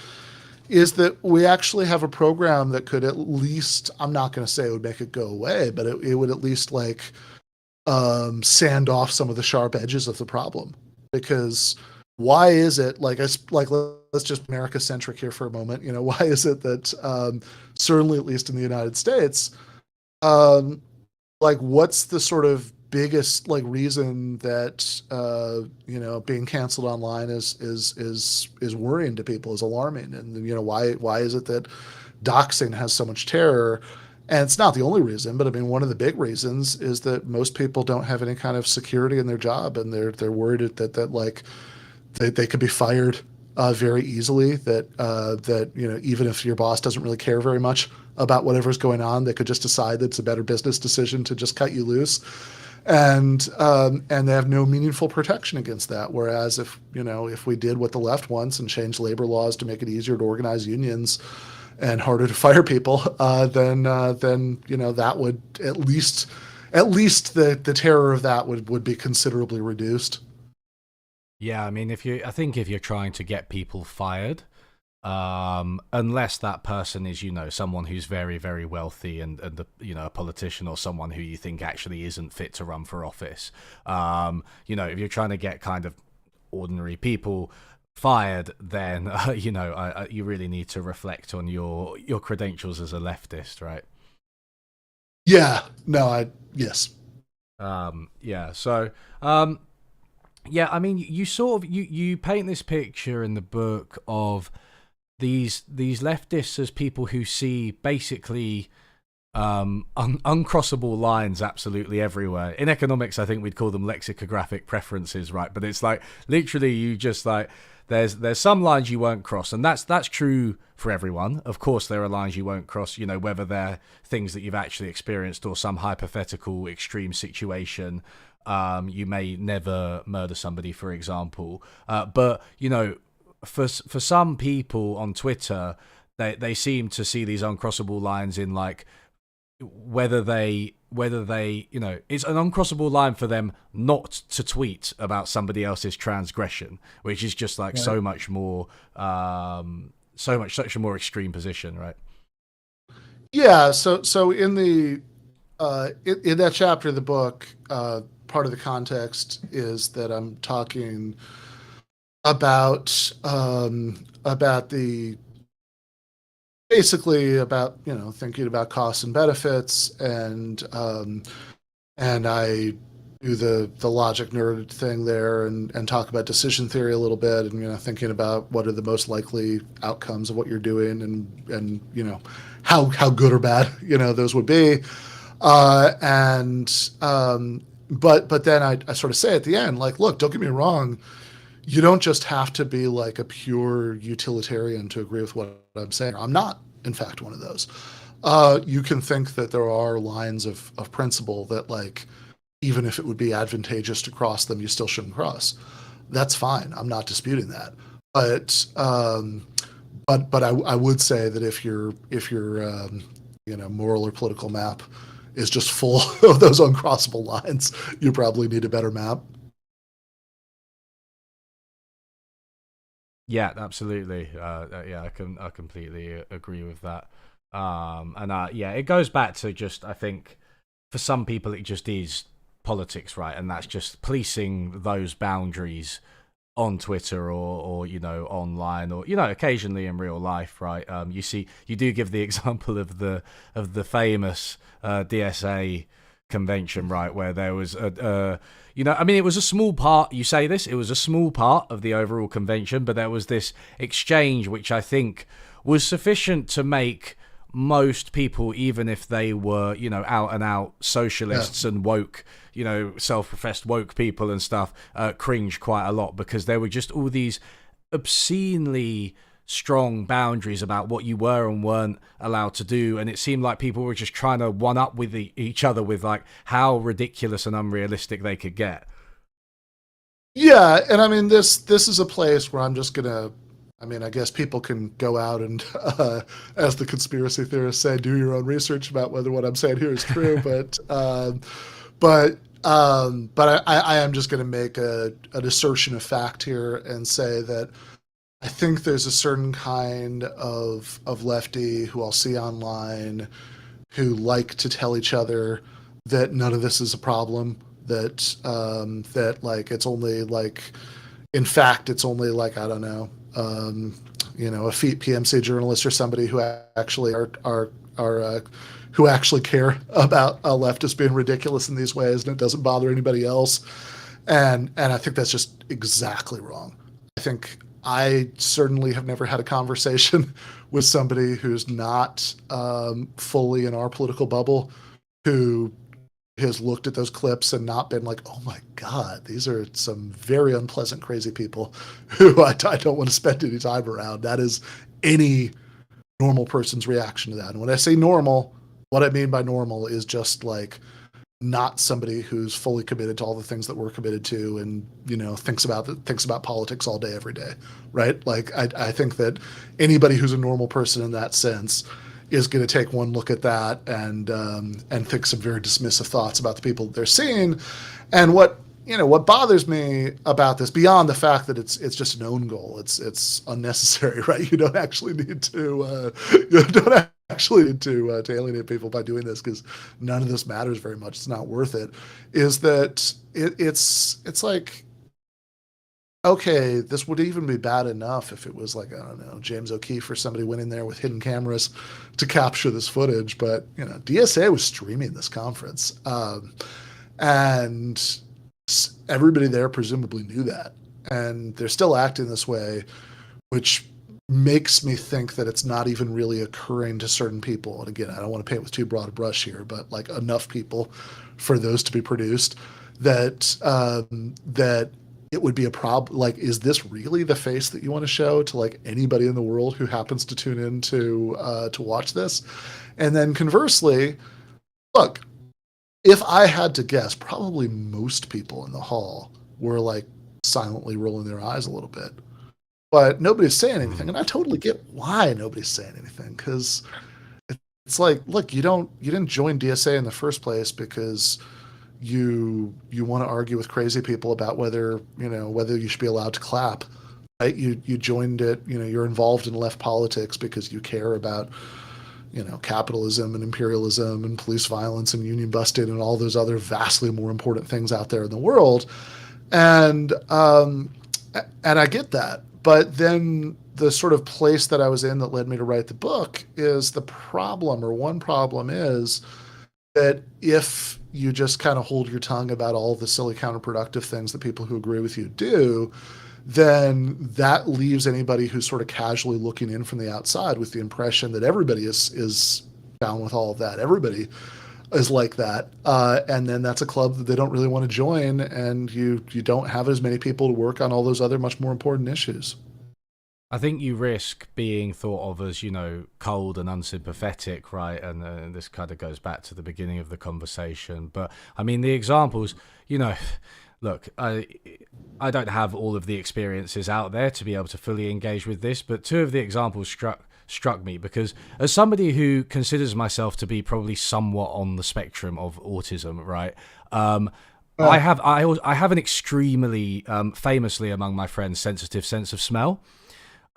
is that we actually have a program that could at least, I'm not going to say it would make it go away, but it would at least like sand off some of the sharp edges of the problem. Because why is it like let's just America centric here for a moment, you know, why is it that certainly at least in the United States, um, like what's the sort of biggest like reason that you know being canceled online is worrying to people, is alarming, and you know why is it that doxing has so much terror? And it's not the only reason, but I mean one of the big reasons is that most people don't have any kind of security in their job, and they're worried that like they could be fired very easily. That you know even if your boss doesn't really care very much about whatever's going on, they could just decide that it's a better business decision to just cut you loose, and they have no meaningful protection against that. Whereas if you know if we did what the left wants and changed labor laws to make it easier to organize unions and harder to fire people, then you know that would at least the terror of that would be considerably reduced. Yeah, I mean, I think if you're trying to get people fired, unless that person is, you know, someone who's very, very wealthy and the, you know, a politician or someone who you think actually isn't fit to run for office, you know, if you're trying to get kind of ordinary people fired, then you know, you really need to reflect on your credentials as a leftist, right? Yeah, no, yes. Yeah, so yeah, I mean, you sort of you paint this picture in the book of these leftists as people who see basically uncrossable lines absolutely everywhere. In economics, I think we'd call them lexicographic preferences, right? But it's like literally you just like there's some lines you won't cross, and that's true for everyone. Of course, there are lines you won't cross, you know, whether they're things that you've actually experienced or some hypothetical extreme situation. You may never murder somebody, for example, but you know, for some people on Twitter, they seem to see these uncrossable lines in like whether they you know, it's an uncrossable line for them not to tweet about somebody else's transgression, which is just like Right. so much more such a more extreme position, right? Yeah. So in the in that chapter of the book, part of the context is that I'm talking about the basically about thinking about costs and benefits, and I do the logic nerd thing there, and talk about decision theory a little bit, and thinking about what are the most likely outcomes of what you're doing, and how good or bad those would be, and but then I sort of say at the end, like, look, don't get me wrong, you don't just have to be like a pure utilitarian to agree with what I'm saying. I'm not, in fact, one of those. You can think that there are lines of principle that, like, even if it would be advantageous to cross them, you still shouldn't cross. That's fine. I'm not disputing that. But I would say that if your moral or political map is just full of those uncrossable lines, you probably need a better map. Yeah, absolutely. Yeah, I completely agree with that. And yeah, it goes back to just, I think for some people it just is politics, right? And that's just policing those boundaries on Twitter or you know, online, or you know, occasionally in real life, right? You do give the example of the famous DSA convention, right, where there was a you know, I mean, it was a small part. You say this, it was a small part of the overall convention, but there was this exchange which I think was sufficient to make most people, even if they were, you know, out and out Yeah. socialists and woke, you know, self-professed woke people and stuff, cringe quite a lot, because there were just all these obscenely strong boundaries about what you were and weren't allowed to do, and it seemed like people were just trying to one up with each other with like how ridiculous and unrealistic they could get. Yeah, and I mean, this is a place where I'm just gonna. I mean, I guess people can go out and, as the conspiracy theorists say, do your own research about whether what I'm saying here is true. But I am just going to make an assertion of fact here and say that I think there's a certain kind of lefty who I'll see online who like to tell each other that none of this is a problem. That like it's only like, in fact, it's only like, I don't know, a PMC journalist or somebody who actually are who actually care about leftists being ridiculous in these ways, and it doesn't bother anybody else. And I think that's just exactly wrong. I think I certainly have never had a conversation with somebody who's not fully in our political bubble, who has looked at those clips and not been like, oh my God, these are some very unpleasant, crazy people who I don't want to spend any time around. That is any normal person's reaction to that. And when I say normal, what I mean by normal is just like not somebody who's fully committed to all the things that we're committed to, and thinks about politics all day every day, right? Like I think that anybody who's a normal person in that sense is going to take one look at that and think some very dismissive thoughts about the people that they're seeing. And what bothers me about this, beyond the fact that it's just an own goal, it's unnecessary, right? You don't actually need to alienate people by doing this, because none of this matters very much. It's not worth it. Is that it's like, okay, this would even be bad enough if it was like, I don't know, James O'Keefe or somebody went in there with hidden cameras to capture this footage. But DSA was streaming this conference, and everybody there presumably knew that, and they're still acting this way, which makes me think that it's not even really occurring to certain people. And again, I don't want to paint with too broad a brush here, but like enough people for those to be produced that that it would be a problem. Like, is this really the face that you want to show to like anybody in the world who happens to tune in to watch this? And then conversely, look, if I had to guess, probably most people in the hall were like silently rolling their eyes a little bit, but nobody's saying anything. And I totally get why nobody's saying anything, because it's like, look, you didn't join DSA in the first place because you want to argue with crazy people about whether you should be allowed to clap, right? You joined it, you're involved in left politics because you care about capitalism and imperialism and police violence and union busting and all those other vastly more important things out there in the world. And I get that. But then the sort of place that I was in that led me to write the book is the problem, or one problem is that if you just kind of hold your tongue about all the silly counterproductive things that people who agree with you do, then that leaves anybody who's sort of casually looking in from the outside with the impression that everybody is down with all of that. Everybody is like that. And then that's a club that they don't really want to join, and you don't have as many people to work on all those other much more important issues. I think you risk being thought of as, cold and unsympathetic, right? And this kind of goes back to the beginning of the conversation. But I mean, the examples, look, I don't have all of the experiences out there to be able to fully engage with this, but two of the examples struck me because, as somebody who considers myself to be probably somewhat on the spectrum of autism, right? I have an extremely famously among my friends sensitive sense of smell.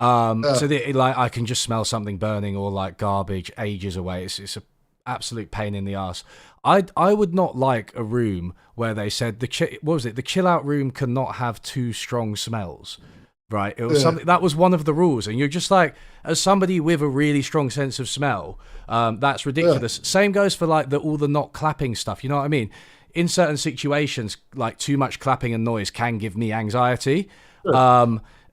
So that I can just smell something burning or like garbage ages away. It's a absolute pain in the ass. I would not like a room where they said the chill out room cannot have too strong smells, right? It was something that was one of the rules, and you're just like, as somebody with a really strong sense of smell, that's ridiculous. Same goes for like all the not clapping stuff. You know what I mean? In certain situations, like too much clapping and noise can give me anxiety.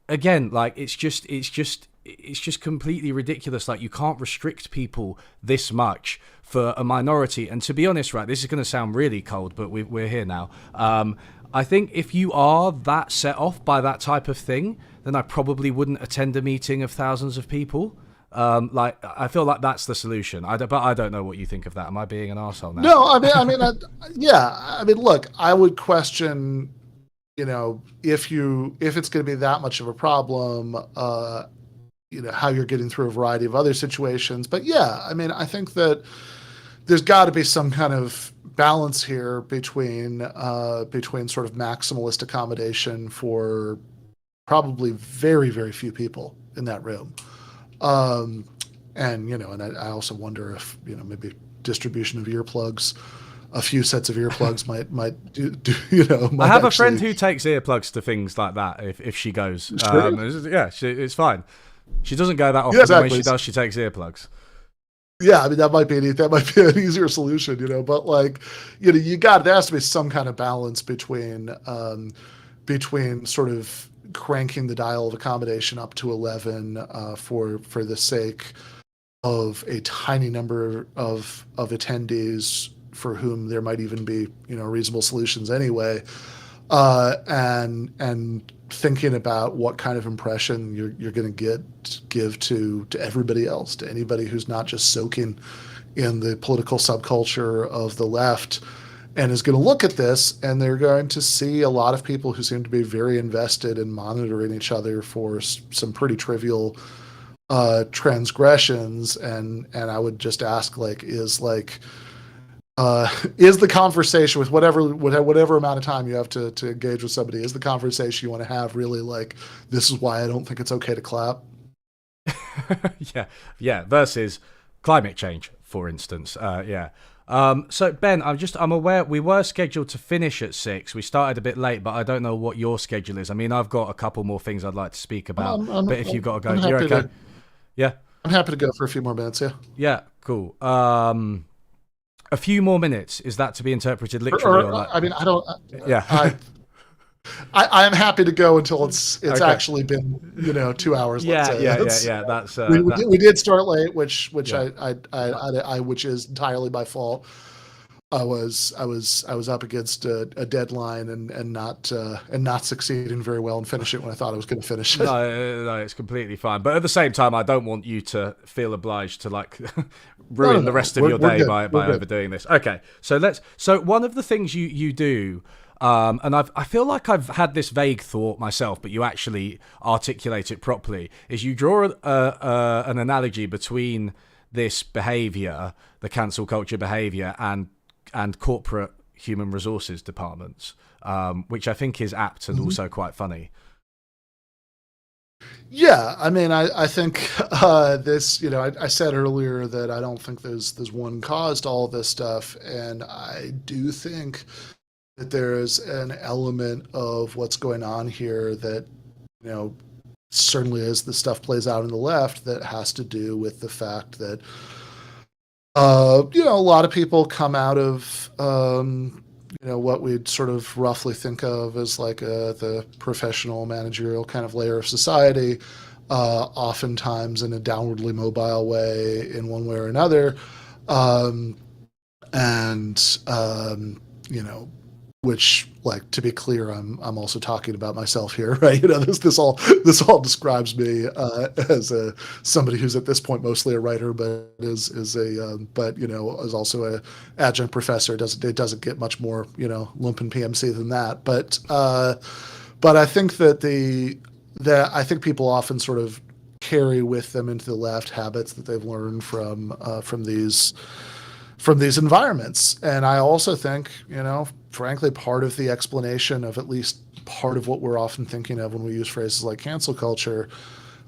Again, like it's just completely ridiculous. Like, you can't restrict people this much for a minority. And to be honest, right, this is going to sound really cold, but we're here now. I think if you are that set off by that type of thing, then I probably wouldn't attend a meeting of thousands of people. Like, I feel like that's the solution. But I don't know what you think of that. Am I being an arsehole now? No, yeah. I mean, look, I would question, if it's going to be that much of a problem, how you're getting through a variety of other situations. But yeah, I mean, I think that there's got to be some kind of balance here between sort of maximalist accommodation for probably very, very few people in that room. And I also wonder if, maybe distribution of earplugs, a few sets of earplugs might do I have a friend who takes earplugs to things like that if she goes. Sure. It's fine. She doesn't go that often. Yeah, exactly. When she does, she takes earplugs. Yeah, I mean, that might be an easier solution, but like, there has to be some kind of balance between sort of cranking the dial of accommodation up to 11 for the sake of a tiny number of attendees for whom there might even be reasonable solutions anyway, and thinking about what kind of impression you're going to give to everybody else, to anybody who's not just soaking in the political subculture of the left, and is going to look at this, and they're going to see a lot of people who seem to be very invested in monitoring each other for some pretty trivial transgressions, and I would just ask, is the conversation with whatever amount of time you have to engage with somebody, is the conversation you want to have really like, this is why I don't think it's okay to clap? Yeah. Versus climate change, for instance. So Ben, I'm aware we were scheduled to finish at 6. We started a bit late, but I don't know what your schedule is. I mean, I've got a couple more things I'd like to speak about, but if you've got to go, you're okay. Yeah, I'm happy to go for a few more minutes. Yeah, cool. A few more minutes, is that to be interpreted literally? I mean, I don't. Yeah. I am happy to go until it's Okay. actually been 2 hours. Let's Yeah, say yeah, yeah, yeah. That's that. we did start late, which Yeah. which is entirely my fault. I was up against a deadline and not succeeding very well and finish it when I thought I was going to finish it. No, no, it's completely fine. But at the same time, I don't want you to feel obliged to like No, no, ruin the no. rest of your We're day good. by We're good. overdoing this. Okay, so let's. So one of the things you do, and I feel like I've had this vague thought myself, but you actually articulate it properly. Is you draw an analogy between this behaviour, the cancel culture behaviour, and corporate human resources departments, which I think is apt and Mhm. also quite funny. Yeah, I mean, I think this, I said earlier that I don't think there's one cause to all this stuff, and I do think that there is an element of what's going on here that, you know, certainly as the stuff plays out in the left, that has to do with the fact that, a lot of people come out of, what we'd sort of roughly think of as like the professional managerial kind of layer of society, oftentimes in a downwardly mobile way in one way or another. Um, and you know which, like, to be clear, I'm also talking about myself here, right? This all describes me as a somebody who's at this point mostly a writer, but is also a adjunct professor. It doesn't get much more lumpen PMC than that. But I think that I think people often sort of carry with them into the left habits that they've learned from these environments. And I also think, frankly, part of the explanation of at least part of what we're often thinking of when we use phrases like cancel culture,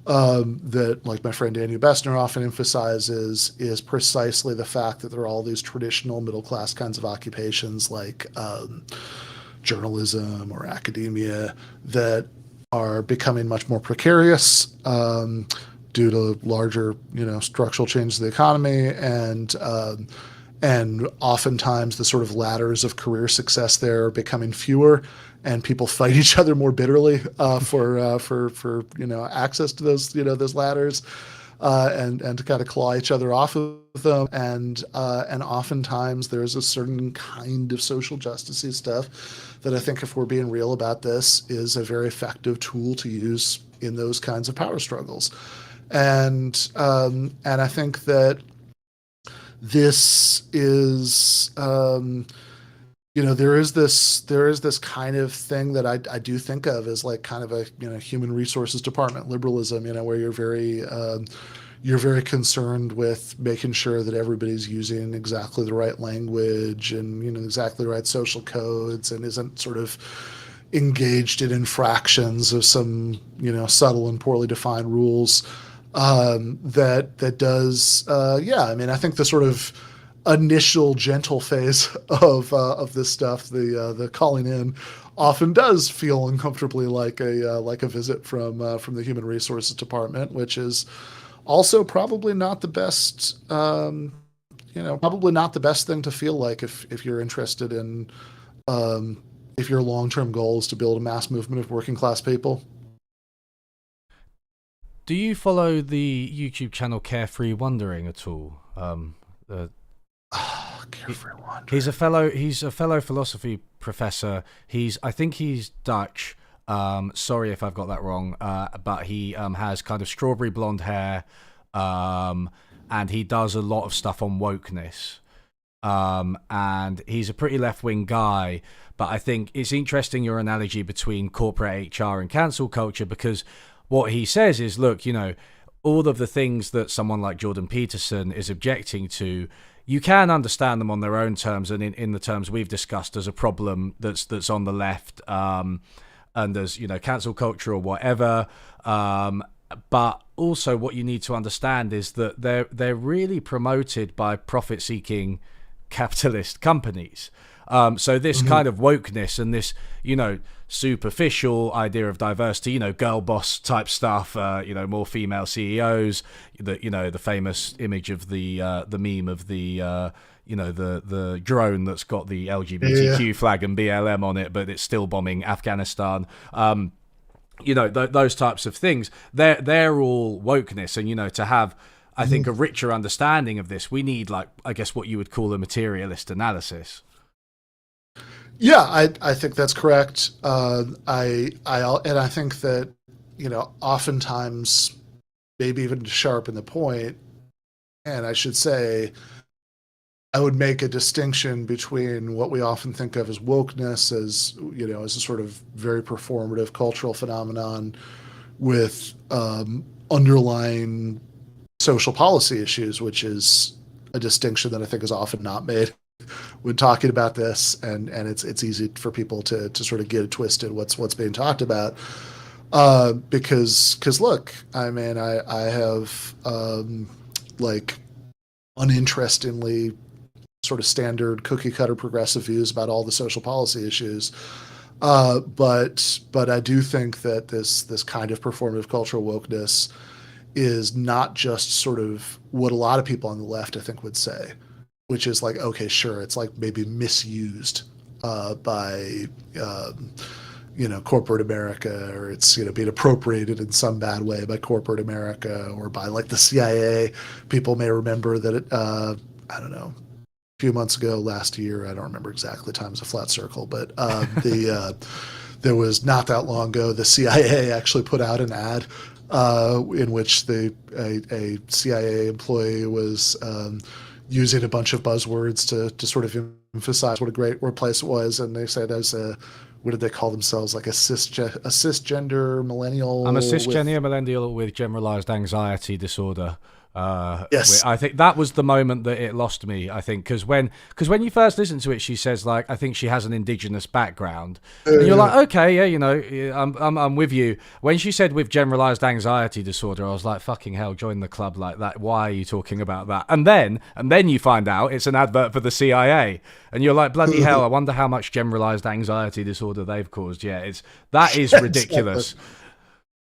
that, like my friend Daniel Bessner often emphasizes, is precisely the fact that there are all these traditional middle class kinds of occupations like journalism or academia that are becoming much more precarious, due to larger, structural changes in the economy, and oftentimes the sort of ladders of career success there are becoming fewer, and people fight each other more bitterly for access to those ladders, and to kind of claw each other off of them, and oftentimes there's a certain kind of social justice stuff that I think, if we're being real about this, is a very effective tool to use in those kinds of power struggles. And I think that this is, there is this kind of thing that I do think of as like kind of a human resources department liberalism, where you're very concerned with making sure that everybody's using exactly the right language and exactly the right social codes, and isn't sort of engaged in infractions of some subtle and poorly defined rules. That does, yeah. I mean, I think the sort of initial gentle phase of this stuff, the calling in, often does feel uncomfortably like a visit from the human resources department, which is also probably not the best, probably not the best thing to feel like if you're interested in, if your long-term goal is to build a mass movement of working class people. Do you follow the YouTube channel Carefree Wondering at all? Uh, Carefree he's wandering. a fellow philosophy professor. I think he's Dutch. Sorry if I've got that wrong. But he has kind of strawberry blonde hair, and he does a lot of stuff on wokeness. And he's a pretty left-wing guy, but I think it's interesting your analogy between corporate HR and cancel culture, because what he says is, look, all of the things that someone like Jordan Peterson is objecting to, you can understand them on their own terms and in the terms we've discussed as a problem that's on the left, and there's cancel culture or whatever. But also what you need to understand is that they're really promoted by profit-seeking capitalist companies. So this Mm-hmm. kind of wokeness and this, superficial idea of diversity, girl boss type stuff, more female CEOs, the famous image of the meme of the drone that's got the Yeah. LGBTQ flag and BLM on it, but it's still bombing Afghanistan. Those types of things. They're all wokeness, and to have, I think, a richer understanding of this, we need, like, I guess what you would call a materialist analysis. Yeah, I think that's correct. I think that oftentimes, maybe even to sharpen the point, and I should say, I would make a distinction between what we often think of as wokeness, as a sort of very performative cultural phenomenon, with underlying social policy issues, which is a distinction that I think is often not made when talking about this, and it's easy for people to sort of get it twisted what's being talked about, because look, I mean, I have like uninterestingly sort of standard cookie cutter progressive views about all the social policy issues, but I do think that this kind of performative cultural wokeness is not just sort of what a lot of people on the left, I think, would say, which is like, okay, sure, it's like maybe misused by corporate America, or it's being appropriated in some bad way by corporate America, or by like the CIA. People may remember that I don't know, a few months ago, last year, I don't remember exactly, time is a flat circle, but there was, not that long ago, the CIA actually put out an ad in which a CIA employee was using a bunch of buzzwords to sort of emphasize what a great workplace it was, and they said as a, what did they call themselves, like a cisgender millennial. I'm a cisgender millennial with generalized anxiety disorder. Yes. I think that was the moment that it lost me. I think because when you first listen to it, she says, like, I think she has an indigenous background, and you're like, okay, yeah, I'm with you. When she said with generalized anxiety disorder, I was like, fucking hell, join the club. Like that. Why are you talking about that? And then you find out it's an advert for the CIA, and you're like, bloody hell, I wonder how much generalized anxiety disorder they've caused. Yeah, that is ridiculous. Exactly.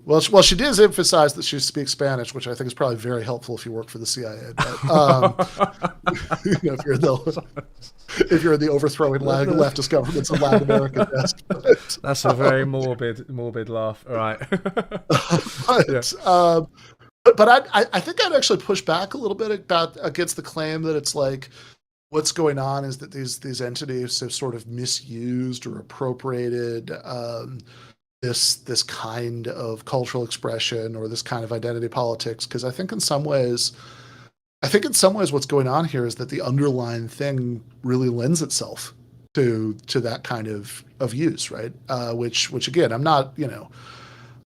Well, she did emphasize that she speaks Spanish, which I think is probably very helpful if you work for the CIA. But if you're in the overthrowing leftist governments of Latin America, yes. That's a very morbid laugh. All right. But I think I'd actually push back a little bit against the claim that it's like, what's going on is that these entities have sort of misused or appropriated this kind of cultural expression, or this kind of identity politics. Because I think in some ways what's going on here is that the underlying thing really lends itself to that kind of use, right? Which again, I'm not, I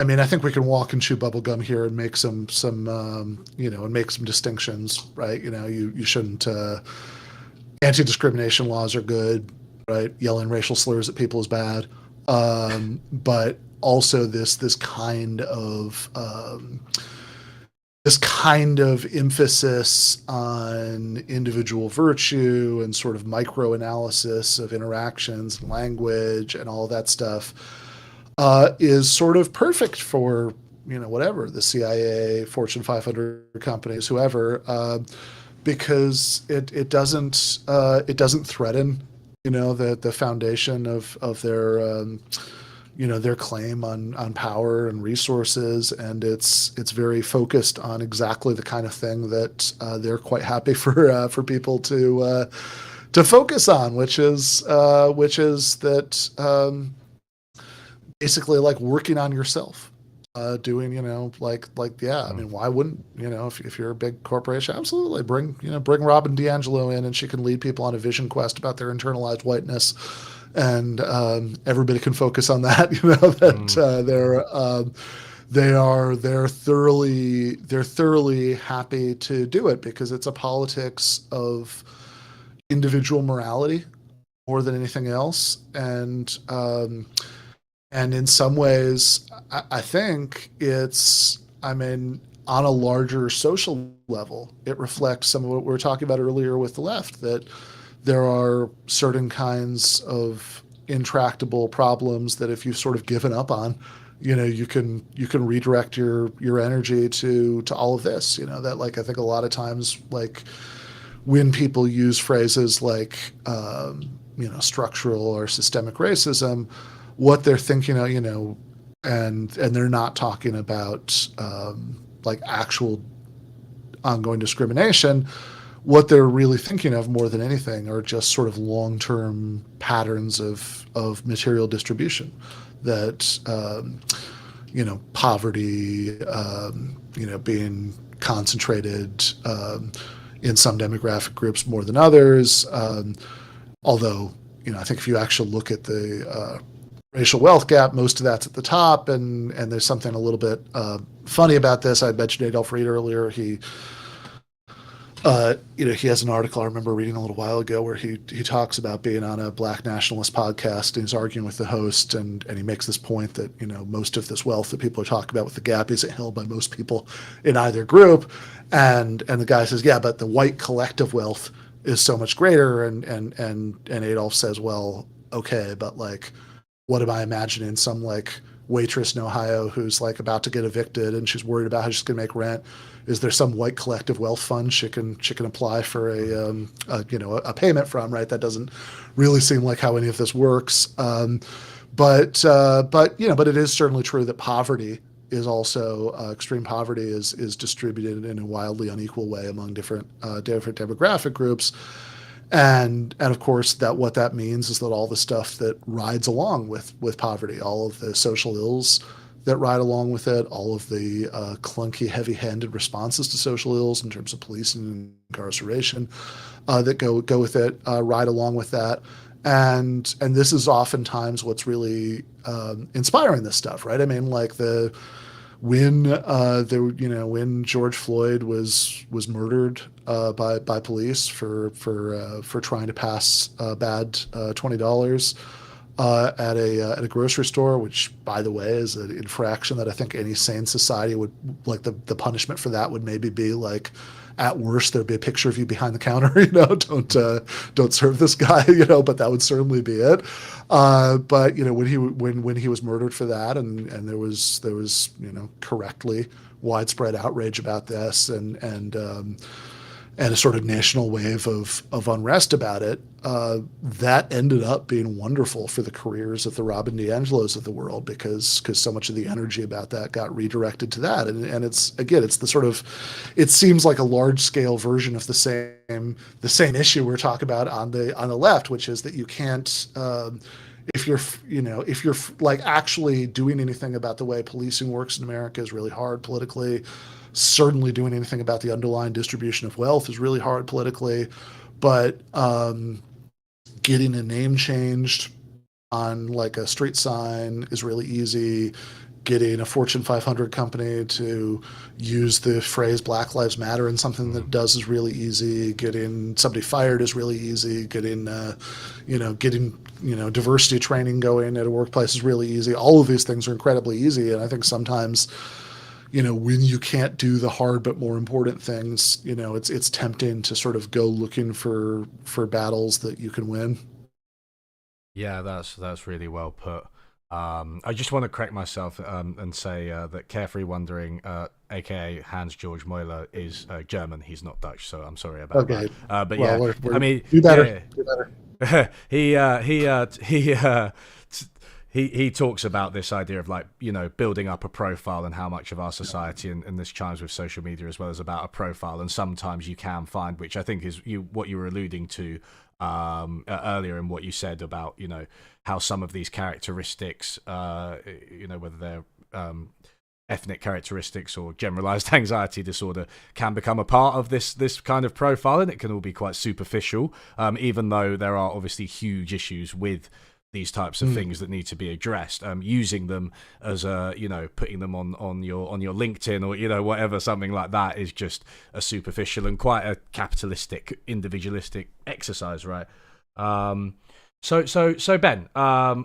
mean, I think we can walk and chew bubblegum here and make some and make some distinctions, right? You shouldn't, anti-discrimination laws are good, right? Yelling racial slurs at people is bad. But also this kind of emphasis on individual virtue and sort of micro-analysis of interactions, language, and all that stuff is sort of perfect for whatever, the CIA, Fortune 500 companies, whoever, because it doesn't threaten the foundation of their claim on power and resources, and it's very focused on exactly the kind of thing that they're quite happy for people to focus on, which is that basically, like, working on yourself, doing I mean, why wouldn't if you're a big corporation, absolutely bring Robin DiAngelo in, and she can lead people on a vision quest about their internalized whiteness, and everybody can focus on that. They're thoroughly happy to do it, because it's a politics of individual morality more than anything else, and in some ways, I think it's, I mean, on a larger social level, it reflects some of what we were talking about earlier with the left, that there are certain kinds of intractable problems that if you've sort of given up on, you can redirect your energy to all of this. That, like, I think a lot of times, like, when people use phrases like structural or systemic racism, what they're thinking of, and they're not talking about like actual ongoing discrimination. What they're really thinking of more than anything are just sort of long-term patterns of material distribution that poverty, being concentrated in some demographic groups more than others. Although, I think if you actually look at the racial wealth gap, most of that's at the top, and there's something a little bit funny about this. I mentioned Adolph Reed earlier. He has an article I remember reading a little while ago where he talks about being on a black nationalist podcast, and he's arguing with the host, and he makes this point that, most of this wealth that people are talking about with the gap isn't held by most people in either group. And the guy says, yeah, but the white collective wealth is so much greater. And Adolph says, well, okay, but like, what am I imagining? Some like waitress in Ohio who's like about to get evicted and she's worried about how she's going to make rent. Is there some white collective wealth fund she can apply for a payment from? Right, that doesn't really seem like how any of this works. But it is certainly true that poverty is also extreme poverty is distributed in a wildly unequal way among different demographic groups. And of course, that what that means is that all the stuff that rides along with poverty, all of the social ills that ride along with it, all of the clunky, heavy-handed responses to social ills in terms of policing and incarceration that go with it, ride along with that. And this is oftentimes what's really inspiring this stuff, right? I mean, like when George Floyd was murdered by police for trying to pass bad $20 at a grocery store, which, by the way, is an infraction that I think any sane society would like. The punishment for that would maybe be like, at worst, there'd be a picture of you behind the counter. Don't serve this guy. But that would certainly be it. But when he was murdered for that, and there was correctly widespread outrage about this, and a sort of national wave of unrest about it, that ended up being wonderful for the careers of the Robin DiAngelos of the world, because so much of the energy about that got redirected to that. And it's the sort of, it seems like a large scale version of the same issue we're talking about on the left, which is that you can't, if you're like actually doing anything about the way policing works in America is really hard politically. Certainly doing anything about the underlying distribution of wealth is really hard politically, but getting a name changed on like a street sign is really easy. Getting a Fortune 500 company to use the phrase Black Lives Matter in something that does is really easy. Getting somebody fired is really easy. Getting diversity training going at a workplace is really easy. All of these things are incredibly easy, and I think sometimes, when you can't do the hard but more important things, it's tempting to sort of go looking for battles that you can win. Yeah, that's really well put. I just want to correct myself and say that Carefree Wondering, aka Hans Georg Müller, is German. He's not Dutch, so I'm sorry about that. But well, yeah, I mean, do better. Yeah. He talks about this idea of like, building up a profile and how much of our society, and this chimes with social media as well, as about a profile. And sometimes you can find, which I think is what you were alluding to earlier in what you said about, how some of these characteristics, whether they're ethnic characteristics or generalized anxiety disorder, can become a part of this kind of profile, and it can all be quite superficial, even though there are obviously huge issues with these types of things that need to be addressed. Using them as putting them on your LinkedIn or whatever, something like that, is just a superficial and quite a capitalistic, individualistic exercise, right? So Ben,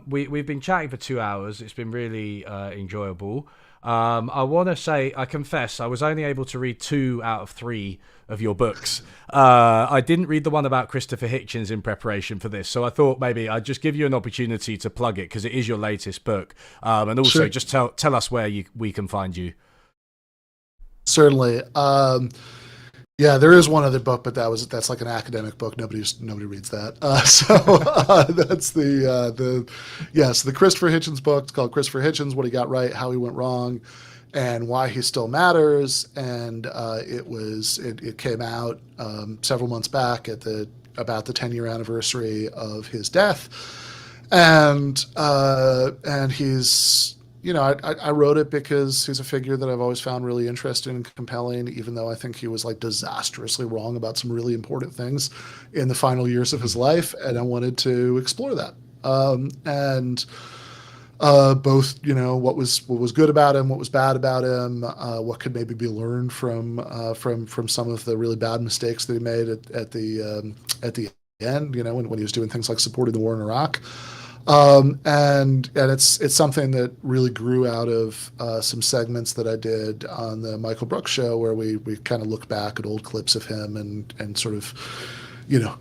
we've been chatting for 2 hours. It's been really enjoyable. I want to say, I confess, I was only able to read 2 out of 3 of your books. I didn't read the one about Christopher Hitchens in preparation for this, so I thought maybe I'd just give you an opportunity to plug it because it is your latest book, and also Sure. just tell us where we can find you. Certainly. Yeah, there is one other book, but that's like an academic book. Nobody reads that. That's the yes, the Christopher Hitchens book. It's called Christopher Hitchens: What He Got Right, How He Went Wrong, and Why He Still Matters. And it came out several months back at the about the 10-year anniversary of his death, and he's I wrote it because he's a figure that I've always found really interesting and compelling, even though I think he was like disastrously wrong about some really important things in the final years of his life, and I wanted to explore that. And Both, what was good about him, what was bad about him, what could maybe be learned from some of the really bad mistakes that he made at the end, when he was doing things like supporting the war in Iraq. And it's something that really grew out of some segments that I did on the Michael Brooks show, where we kind of look back at old clips of him and sort of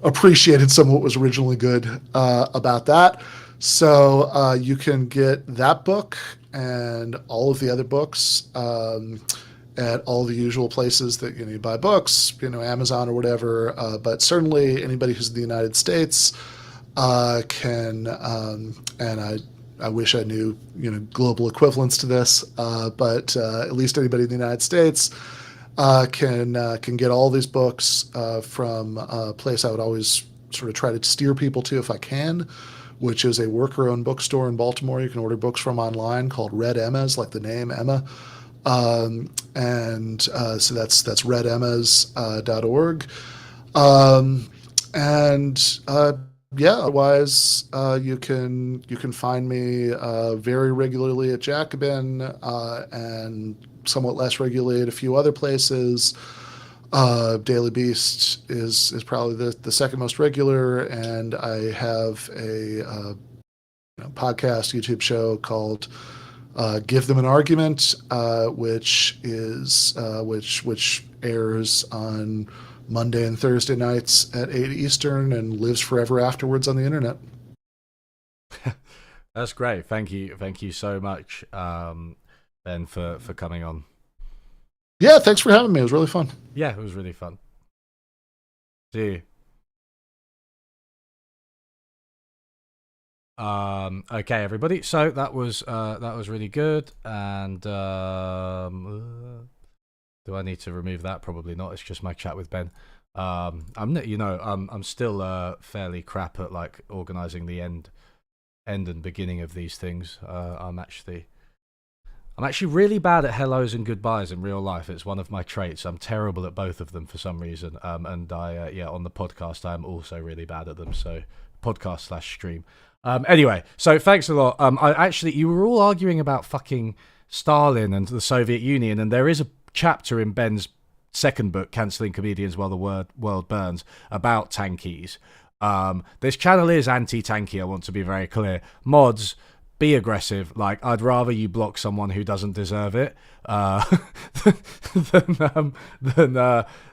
appreciated some of what was originally good about that. So you can get that book and all of the other books at all the usual places that you buy books, Amazon or whatever. But certainly anybody who's in the United States can, and I wish I knew global equivalents to this, but at least anybody in the United States can get all these books from a place I would always sort of try to steer people to if I can, which is a worker-owned bookstore in Baltimore. You can order books from online called Red Emma's, like the name Emma. So that's redemmas.org. And Yeah, otherwise you can find me very regularly at Jacobin and somewhat less regularly at a few other places. Daily Beast is probably the second most regular, and I have a podcast YouTube show called Give Them an Argument, which airs on Monday and Thursday nights at 8 Eastern and lives forever afterwards on the internet. That's great. Thank you so much, Ben, for coming on. Yeah, thanks for having me. It was really fun. Yeah, it was really fun. See you. Okay, everybody. So that was really good. And do I need to remove that? Probably not. It's just my chat with Ben. I'm still fairly crap at like organizing the end and beginning of these things. I'm actually really bad at hellos and goodbyes in real life. It's one of my traits. I'm terrible at both of them for some reason. And I on the podcast I'm also really bad at them. So podcast/stream. Anyway, so thanks a lot. You were all arguing about fucking Stalin and the Soviet Union, and there is a chapter in Ben's second book, Cancelling Comedians While the World Burns, about tankies. This channel is anti-tanky, I want to be very clear. Mods, be aggressive. Like, I'd rather you block someone who doesn't deserve it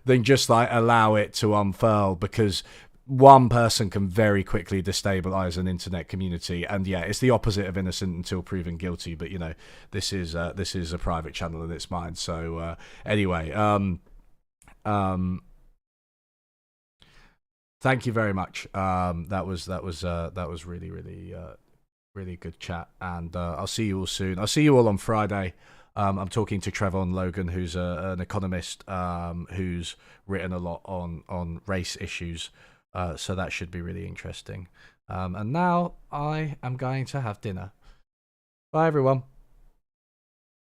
than just like allow it to unfurl, because one person can very quickly destabilize an internet community. And yeah, it's the opposite of innocent until proven guilty. But this is a private channel and it's mine. So anyway, thank you very much. That was really really good chat. And I'll see you all soon. I'll see you all on Friday. I'm talking to Trevon Logan, who's an economist who's written a lot on race issues. So that should be really interesting. And now I am going to have dinner. Bye, everyone.